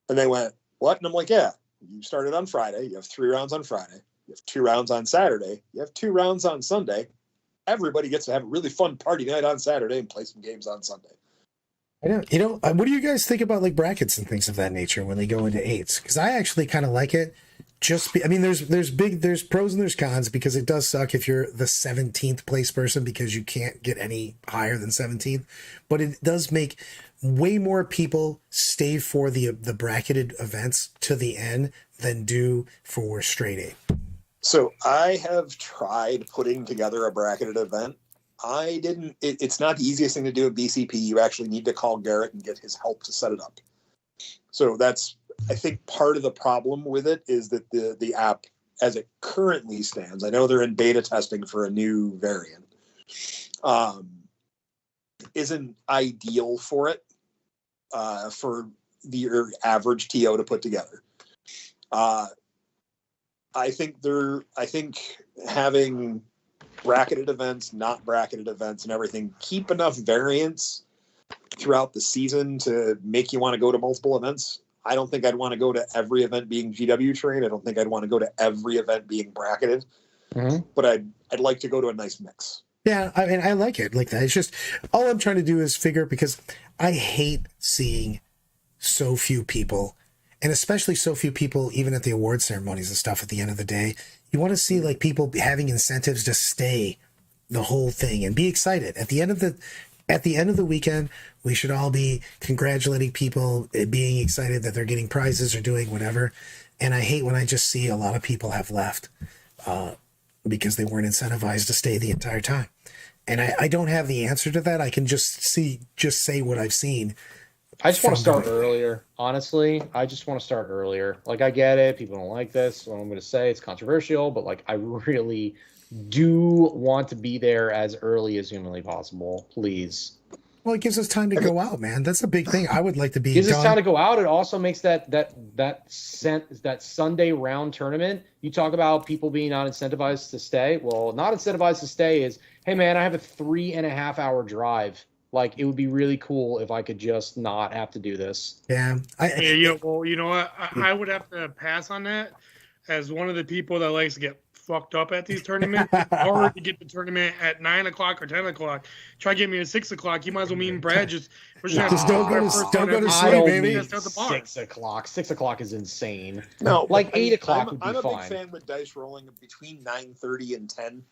And they went, what? And I'm like, yeah, you started on Friday. You have 3 rounds on Friday. You have 2 rounds on Saturday. You have 2 rounds on Sunday. Everybody gets to have a really fun party night on Saturday and play some games on Sunday. I know. What do you guys think about like brackets and things of that nature when they go into 8s? Because I actually kind of like it. There's pros and there's cons, because it does suck if you're the 17th place person because you can't get any higher than 17th. But it does make way more people stay for the bracketed events to the end than do for straight 8. So I have tried putting together a bracketed event. It's not the easiest thing to do at BCP. You actually need to call Garrett and get his help to set it up. So that's, I think, part of the problem with it is that the app, as it currently stands, I know they're in beta testing for a new variant, isn't ideal for it, for your average TO to put together. I think having bracketed events, not bracketed events, and everything, keep enough variance throughout the season to make you want to go to multiple events. I don't think I'd want to go to every event being GW Terrain. I don't think I'd want to go to every event being bracketed. Mm-hmm. But I'd like to go to a nice mix. Yeah, I mean, I like it like that. It's just, all I'm trying to do is figure, because I hate seeing so few people, and especially so few people even at the award ceremonies and stuff at the end of the day. You want to see like people having incentives to stay the whole thing and be excited. At the end of the weekend, we should all be congratulating people, being excited that they're getting prizes or doing whatever. And I hate when I just see a lot of people have left because they weren't incentivized to stay the entire time. And I don't have the answer to that. I can just say what I've seen. I just want to start earlier. Honestly, I just want to start earlier. Like, I get it. People don't like this. What I'm going to say, it's controversial, but like, I really do want to be there as early as humanly possible. Please. Well, it gives us time to go out, man. That's a big thing. I would like to be. Gives us time to go out. It also makes that Sunday round tournament. You talk about people being not incentivized to stay. Well, not incentivized to stay is, hey man, I have a 3.5 hour drive. Like, it would be really cool if I could just not have to do this. Yeah. Well, you know what? I would have to pass on that, as one of the people that likes to get fucked up at these tournaments. Or to get the tournament at 9 o'clock or 10 o'clock. Try to get me at 6 o'clock. You might as well me and Brad just don't go to sleep, baby. 6 o'clock. 6 o'clock is insane. No, like 8 o'clock would be fine. I'm a big fan with dice rolling between 9:30 and 10.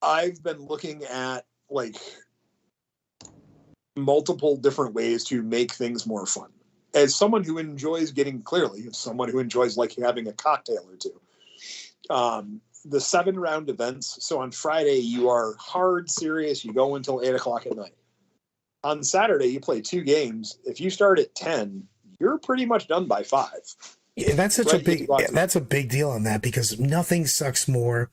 I've been looking at like multiple different ways to make things more fun. As someone who enjoys getting clearly, as someone who enjoys like having a cocktail or two, the 7-round events. So on Friday, you are hard serious. You go until 8 o'clock at night. On Saturday, you play 2 games. If you start at 10, you're pretty much done by 5. Yeah, that's a big deal on that, because nothing sucks more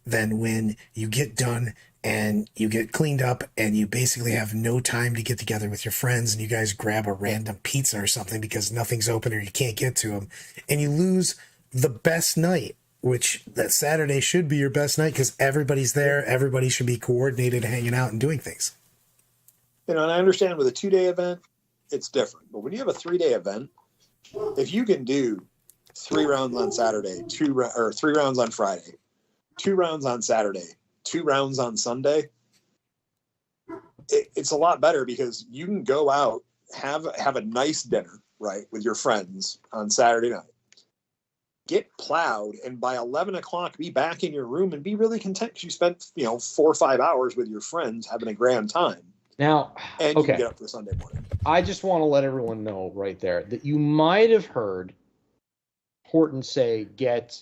than when you get done and you get cleaned up and you basically have no time to get together with your friends, and you guys grab a random pizza or something because nothing's open or you can't get to them, and you lose the best night, which that Saturday should be your best night because everybody's there. Everybody should be coordinated, hanging out and doing things. And I understand with a 2-day event, it's different. But when you have a 3-day event, if you can do 3 rounds on Saturday, 3 rounds on Friday, 2 rounds on Saturday, 2 rounds on Sunday, it's a lot better, because you can go out, have a nice dinner, right, with your friends on Saturday night, get plowed, and by 11 o'clock be back in your room and be really content because you spent 4 or 5 hours with your friends having a grand time. Now, and you can get up for Sunday morning. I just want to let everyone know right there that you might have heard Horton say get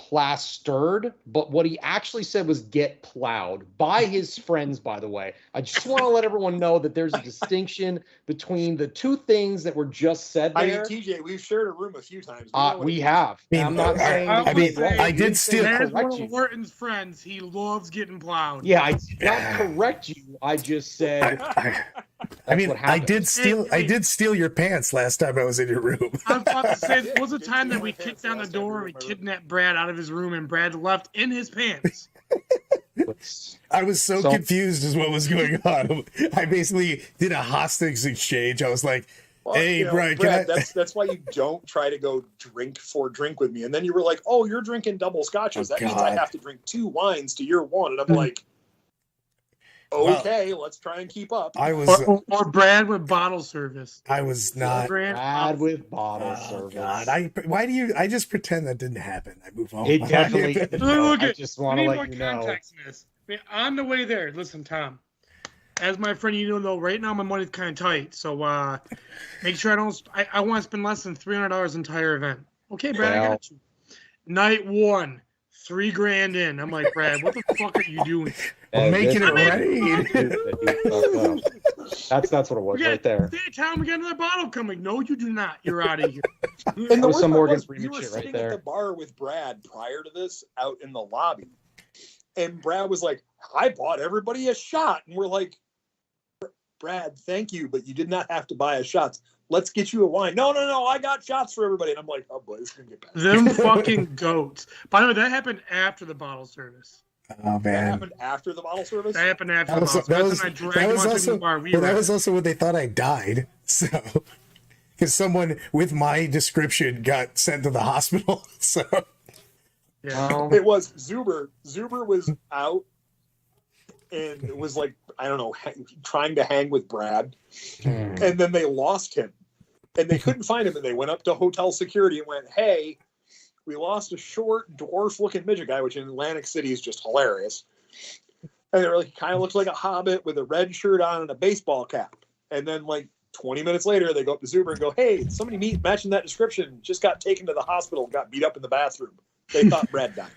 plastered, but what he actually said was get plowed by his friends, by the way. I just want to let everyone know that there's a distinction between the two things that were just said I mean, there. TJ, we've shared a room a few times. Do you know what We it have. I mean, I'm not saying. I that he's mean, wrong. I did steal- As one Correct of you. Orton's friends, he loves getting plowed. Yeah, I did not correct you. I just said. I mean, what I happened. did steal your pants last time I was in your room. I was about to say, there was a time that we kicked down the door and we kidnapped Brad out of his room, and Brad left in his pants. I was so confused as what was going on. I basically did a hostage exchange. I was like, Well, hey, you know, Brian, Brad, can I... that's why you don't try to go drink with me. And then you were like, oh, you're drinking double scotches. Oh, That means I God. have to drink 2 wines to your 1. And I'm like, okay, let's try and keep up. I was Or Brad with bottle service. I was not. Brad with bottle Oh, service. God. I just pretend that didn't happen. I move on. It definitely did. Look I at- just We want to need let more you know. context in this. I mean, on the way there, listen, Tom. As my friend, you know, right now my money's kind of tight, so make sure I don't. I want to spend less than $300 entire event. Okay, Brad, I Well. got you. Night 1, $3,000 in. I'm like, Brad, what the fuck are you doing? I'm making it right. That's what it was right there. Hey, Tom, we got another bottle coming. No, you do not. You're out of here. And the was worst some part Morgan was, Freeman we were shit right sitting there. at the bar with Brad prior to this out in the lobby. And Brad was like, I bought everybody a shot. And we're like, Brad, thank you, but you did not have to buy us shots. Let's get you a wine. No, I got shots for everybody. And I'm like, oh boy, this is gonna get bad. Them fucking goats. By the way, that happened after the bottle service. Oh That man. happened after the bottle service. That happened after That the was, bottle that service. was, And I dragged that him was onto also the bar. We well, were that at. was also when they thought I died. So because someone with my description got sent to the hospital. So Yeah. It was Zuber. Zuber was out and it was like, I don't know, trying to hang with Brad. And then they lost him. And they couldn't find him. And they went up to hotel security and went, hey, we lost a short, dwarf-looking midget guy, which in Atlantic City is just hilarious. And they were like, he kind of looks like a hobbit with a red shirt on and a baseball cap. And then like 20 minutes later, they go up to Zuber and go, hey, somebody matching that description just got taken to the hospital and got beat up in the bathroom. They thought Brad died.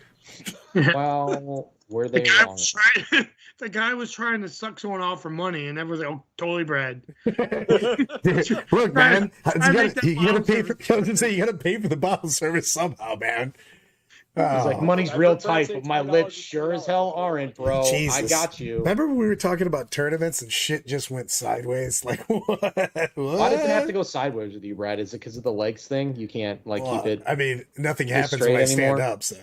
Well, were The they guy, wrong? the guy was trying to suck someone off for money, and everyone's like, "Oh, totally, Brad." look, man, you gotta bottle pay for. service. I was gonna say you gotta pay for the bottle service somehow, man. He's like, Oh. money's I real would try tight, to say but my $10 lips is sure as $10. hell aren't, bro. Jesus. I got you. Remember when we were talking about tournaments and shit just went sideways? Like what? Why does it have to go sideways with you, Brad? Is it because of the legs thing? You can't keep it. I mean, nothing Go happens straight when I stand anymore? up. So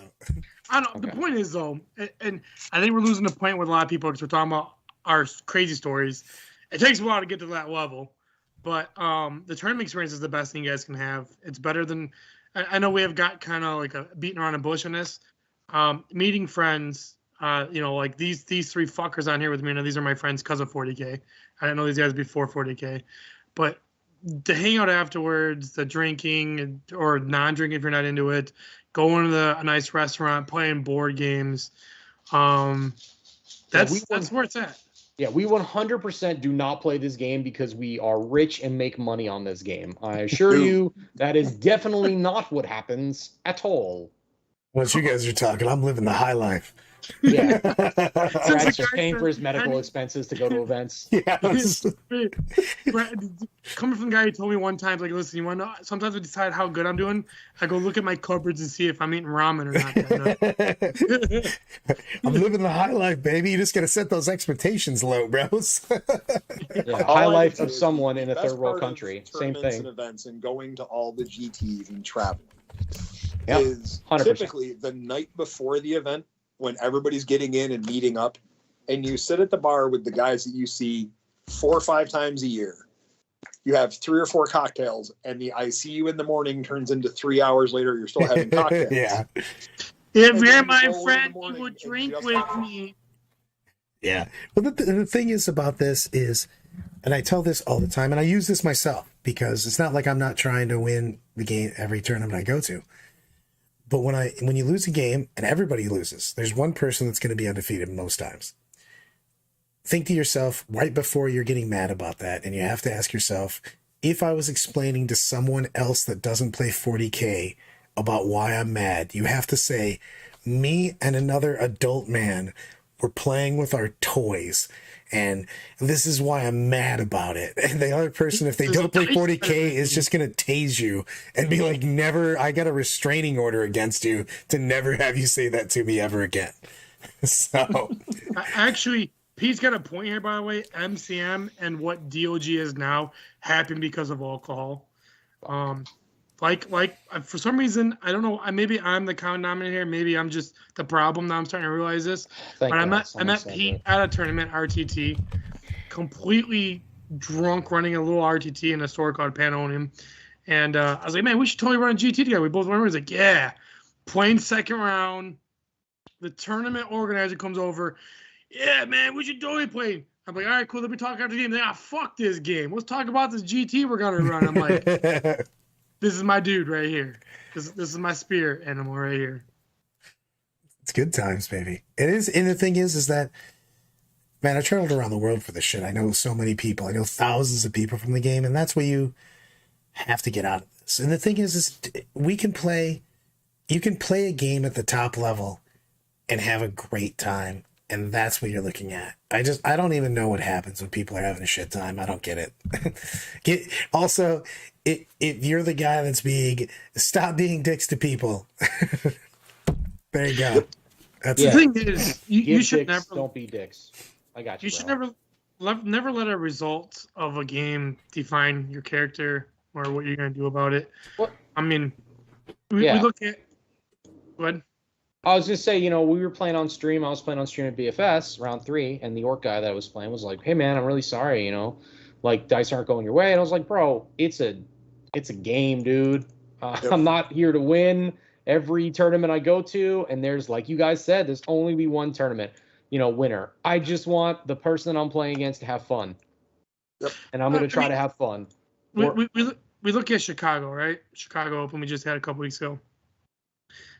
I don't. The Okay. point is though, and I think we're losing the point with a lot of people because we're talking about our crazy stories. It takes a while to get to that level, but the tournament experience is the best thing you guys can have. It's better than. I know we have got kind of like a beating around the bush on this. Meeting friends, like these 3 fuckers on here with me. Now these are my friends because of 40K. I didn't know these guys before 40K, but the hangout afterwards, the drinking or non-drinking if you're not into it, going to a nice restaurant, playing board games. That's where it's at. Yeah, we 100% do not play this game because we are rich and make money on this game. I assure you that is definitely not what happens at all. once you guys are talking, I'm living the high life. Yeah, Since Brad's the just guy paying for his said- medical expenses to go to events. Yeah. Brad, coming from the guy who told me one time, like, listen, you want to know? Sometimes I decide how good I'm doing. I go look at my cupboards and see if I'm eating ramen or not. that night. I'm living the high life, baby. You just gotta set those expectations low, bros. Yeah, All high I can life say of is someone the in a best third world part of country. Same tournaments thing. and events and going to all the GTs and traveling Yep, is 100%. typically the night before the event when everybody's getting in and meeting up, and you sit at the bar with the guys that you see 4 or 5 times a year. You have 3 or 4 cocktails, and the I see you in the morning turns into 3 hours later. You're still having cocktails. Yeah. If And you're then my you go in the friend, morning you would and drink just with talk. me. Yeah. Well, the thing is about this is, and I tell this all the time, and I use this myself because it's not like I'm not trying to win the game every tournament I go to. But when you lose a game, and everybody loses, there's one person that's going to be undefeated most times. Think to yourself right before you're getting mad about that, and you have to ask yourself, if I was explaining to someone else that doesn't play 40K about why I'm mad. You have to say, me and another adult man were playing with our toys, and this is why I'm mad about it. And the other person, if they don't play 40K, is just going to tase you and be like, never, I got a restraining order against you to never have you say that to me ever again. So, Actually, Pete's got a point here, by the way. MCM and what DOG is now happened because of alcohol. Like for some reason, I don't know. Maybe I'm the common denominator here. Maybe I'm just the problem. Now I'm starting to realize this. But I met Pete at a tournament, RTT, completely drunk, running a little RTT in a store called Pandemonium. And I was like, man, we should totally run a GT together. We both went over. He's like, yeah, playing second round. The tournament organizer comes over. Yeah, man, we should totally play. I'm like, all right, cool. Let me talk after the game. They're like, fuck this game. Let's talk about this GT we're gonna run. I'm like, this is my dude right here. This is my spirit animal right here. It's good times, baby. It is, and the thing is that, man, I traveled around the world for this shit. I know so many people. I know thousands of people from the game, and that's where you have to get out of this. And the thing is we can play. You can play a game at the top level and have a great time. And that's what you're looking at. I don't even know what happens when people are having a shit time. I don't get it. Also, if you're the guy that's stop being dicks to people. There you go. That's the thing is, you should dicks, never don't be dicks. I got you. You should never let a result of a game define your character or what you're gonna do about it. What? I mean, we look at what. I was just say, we were playing on stream. I was playing on stream at BFS round 3, and the orc guy that I was playing was like, "Hey man, I'm really sorry. Like dice aren't going your way." And I was like, "Bro, it's a game, dude. I'm not here to win every tournament I go to. And there's, like you guys said, there's only be one tournament, winner. I just want the person I'm playing against to have fun. Yep. And I'm going to try to have fun." We look at Chicago, right? Chicago Open we just had a couple weeks ago.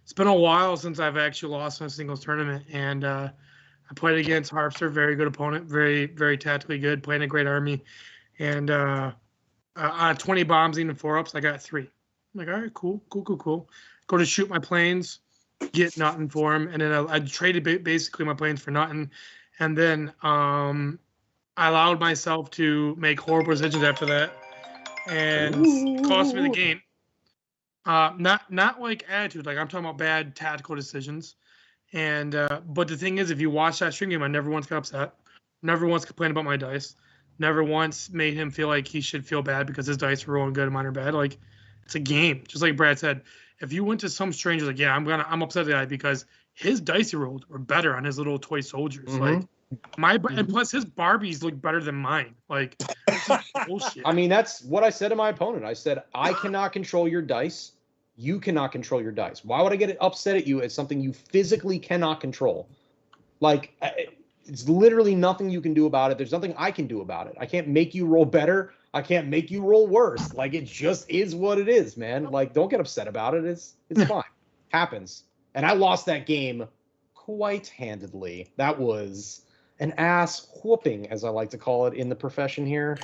It's been a while since I've actually lost in a singles tournament, and I played against Harpster, very good opponent, very, very tactically good, playing a great army, and on 20 bombs, even 4-ups, I got 3. I'm like, all right, cool. Go to shoot my planes, get nothing for him, and then I traded basically my planes for nothing, and then I allowed myself to make horrible decisions after that, and cost me the game. Not like attitude, like I'm talking about bad tactical decisions. And but the thing is, if you watch that stream game, I never once got upset, never once complained about my dice, never once made him feel like he should feel bad because his dice were rolling good and mine are bad. Like, it's a game, just like Brad said. If you went to some stranger, like, yeah, I'm upset at that because his dice he rolled were better on his little toy soldiers. Mm-hmm. Like and plus his Barbies look better than mine. Like, it's just bullshit. I mean, that's what I said to my opponent. I said, I cannot control your dice. You cannot control your dice. Why would I get upset at you at something you physically cannot control? Like, it's literally nothing you can do about it. There's nothing I can do about it. I can't make you roll better. I can't make you roll worse. Like, it just is what it is, man. Like, don't get upset about it. It's fine. Happens. And I lost that game quite handedly. That was an ass whooping, as I like to call it in the profession here.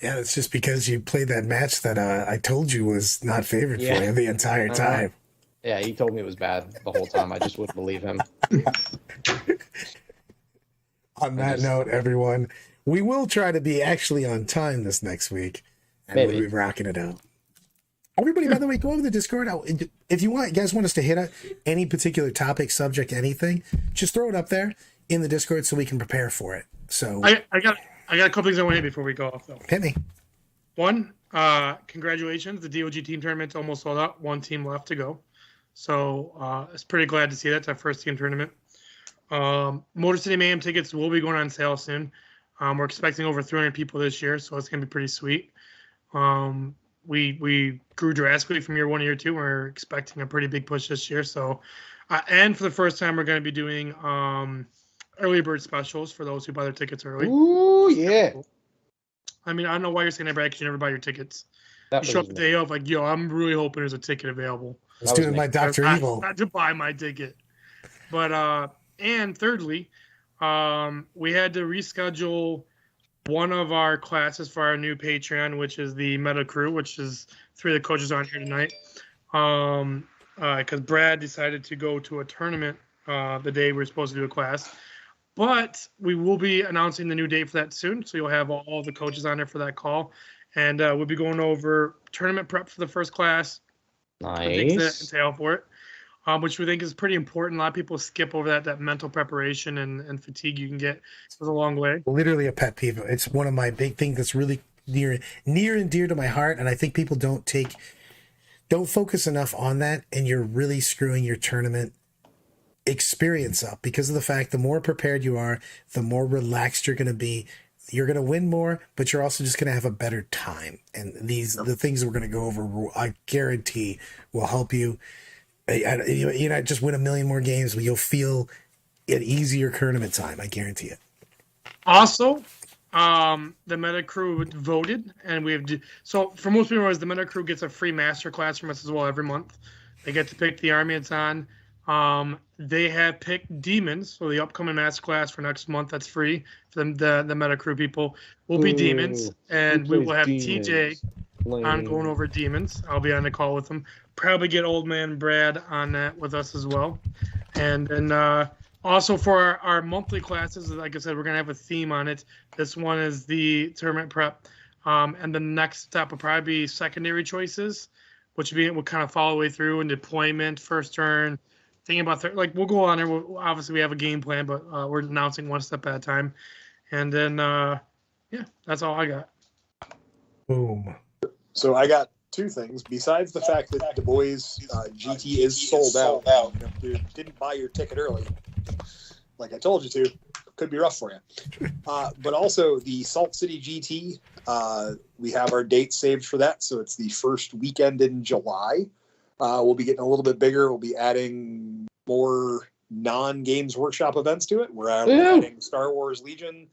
Yeah, it's just because you played that match that I told you was not favored for you the entire time. Yeah, he told me it was bad the whole time. I just wouldn't believe him. On that note, everyone, we will try to be actually on time this next week. And we'll be rocking it out. Everybody, by the way, go over to the Discord. If you guys want us to hit any particular topic, subject, anything, just throw it up there in the Discord so we can prepare for it. So I got a couple things I want to hit before we go off, though. Hit me. One, congratulations. The DOG team tournament's almost sold out. One team left to go. So I was pretty glad to see that. It's our first team tournament. Motor City Mayhem tickets will be going on sale soon. We're expecting over 300 people this year, so it's going to be pretty sweet. We grew drastically from year 1 to year 2. We're expecting a pretty big push this year. So, and for the first time, we're going to be doing early bird specials for those who buy their tickets early. Ooh, yeah. I mean, I don't know why you're saying that, Brad, because you never buy your tickets. That you show up the day of, like, yo, I'm really hoping there's a ticket available. Let's do it, my Dr. Evil. Not to buy my ticket. But, and thirdly, we had to reschedule one of our classes for our new Patreon, which is the Meta Crew, which is 3 of the coaches on here tonight. because Brad decided to go to a tournament the day we were supposed to do a class. But we will be announcing the new date for that soon, so you'll have all the coaches on there for that call, and we'll be going over tournament prep for the first class, the things that Nice. entail for it, which we think is pretty important. A lot of people skip over that mental preparation and fatigue you can get. It goes a long way. Literally a pet peeve. It's one of my big things that's really near and dear to my heart, and I think people don't focus enough on that, and you're really screwing your tournament experience up because of the fact the more prepared you are, the more relaxed you're going to be. You're going to win more, but you're also just going to have a better time. And the things we're going to go over, I guarantee, will help you. You not just win a million more games, but you'll feel an easier tournament time. I guarantee it. Also, the Meta Crew voted, and we have so for most people, the Meta Crew gets a free master class from us as well every month. They get to pick the army it's on. They have picked Demons, so the upcoming master class for next month that's free for them. The Meta Crew people will be Demons, and we will have TJ on going over Demons. I'll be on the call with them. Probably get Old Man Brad on that with us as well, and then. Also, for our monthly classes, like I said, we're going to have a theme on it. This one is the tournament prep. And the next step will probably be secondary choices, which will kind of follow the way through and deployment, first turn, thinking about we'll go on there. Obviously, we have a game plan, but we're announcing one step at a time. And then, that's all I got. Boom. So I got two things. Besides the fact that Du Bois GT is sold out, if you didn't buy your ticket early, like I told you to, could be rough for you. But also the Salt City GT, we have our date saved for that, so it's the first weekend in July. We'll be getting a little bit bigger. We'll be adding more non-Games Workshop events to it. We're adding Star Wars Legion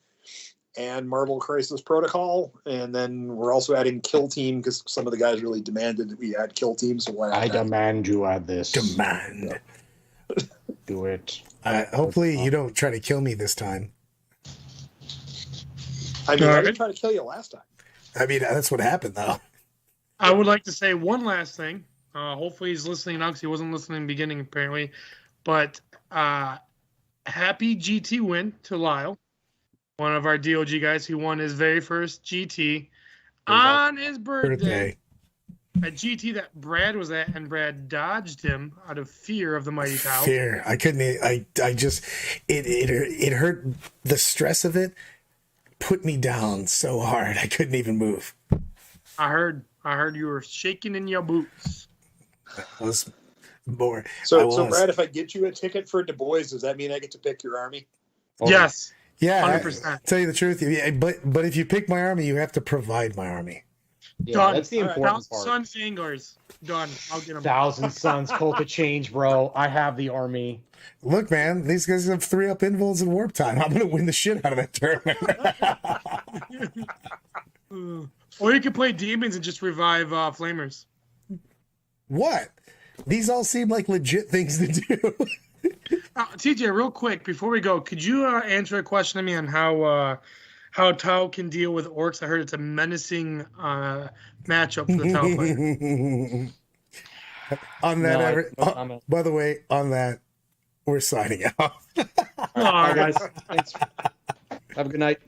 and Marvel Crisis Protocol, and then we're also adding Kill Team because some of the guys really demanded that we add Kill Team. So I demand you add this. Demand. Do it. Hopefully you don't try to kill me this time. I mean, I didn't try to kill you last time. I mean, that's what happened, though. I would like to say one last thing. Hopefully he's listening now because he wasn't listening in the beginning, apparently. But happy GT win to Lyle, one of our DOG guys who won his very first GT on his birthday. A GT that Brad was at, and Brad dodged him out of fear of the Mighty Cow. Fear. I couldn't. I just. It hurt. The stress of it put me down so hard. I couldn't even move. I heard you were shaking in your boots. That was more. So Brad, if I get you a ticket for Du Bois, does that mean I get to pick your army? Yes. Yeah. 100%. Tell you the truth, but if you pick my army, you have to provide my army. Yeah, Done. that's the important part. Sun Fingers. Done. I'll get them. 1,000 Suns, Cult of Change, bro. I have the army. Look, man, these guys have 3-up invulns in warp time. I'm gonna win the shit out of that tournament. Or you could play Demons and just revive Flamers. What? These all seem like legit things to do. TJ, real quick, before we go, could you answer a question to me on how Tau can deal with orcs? I heard it's a menacing matchup for the Tau player. On that, by the way, on that, we're signing off. All right, guys. Thanks. Have a good night.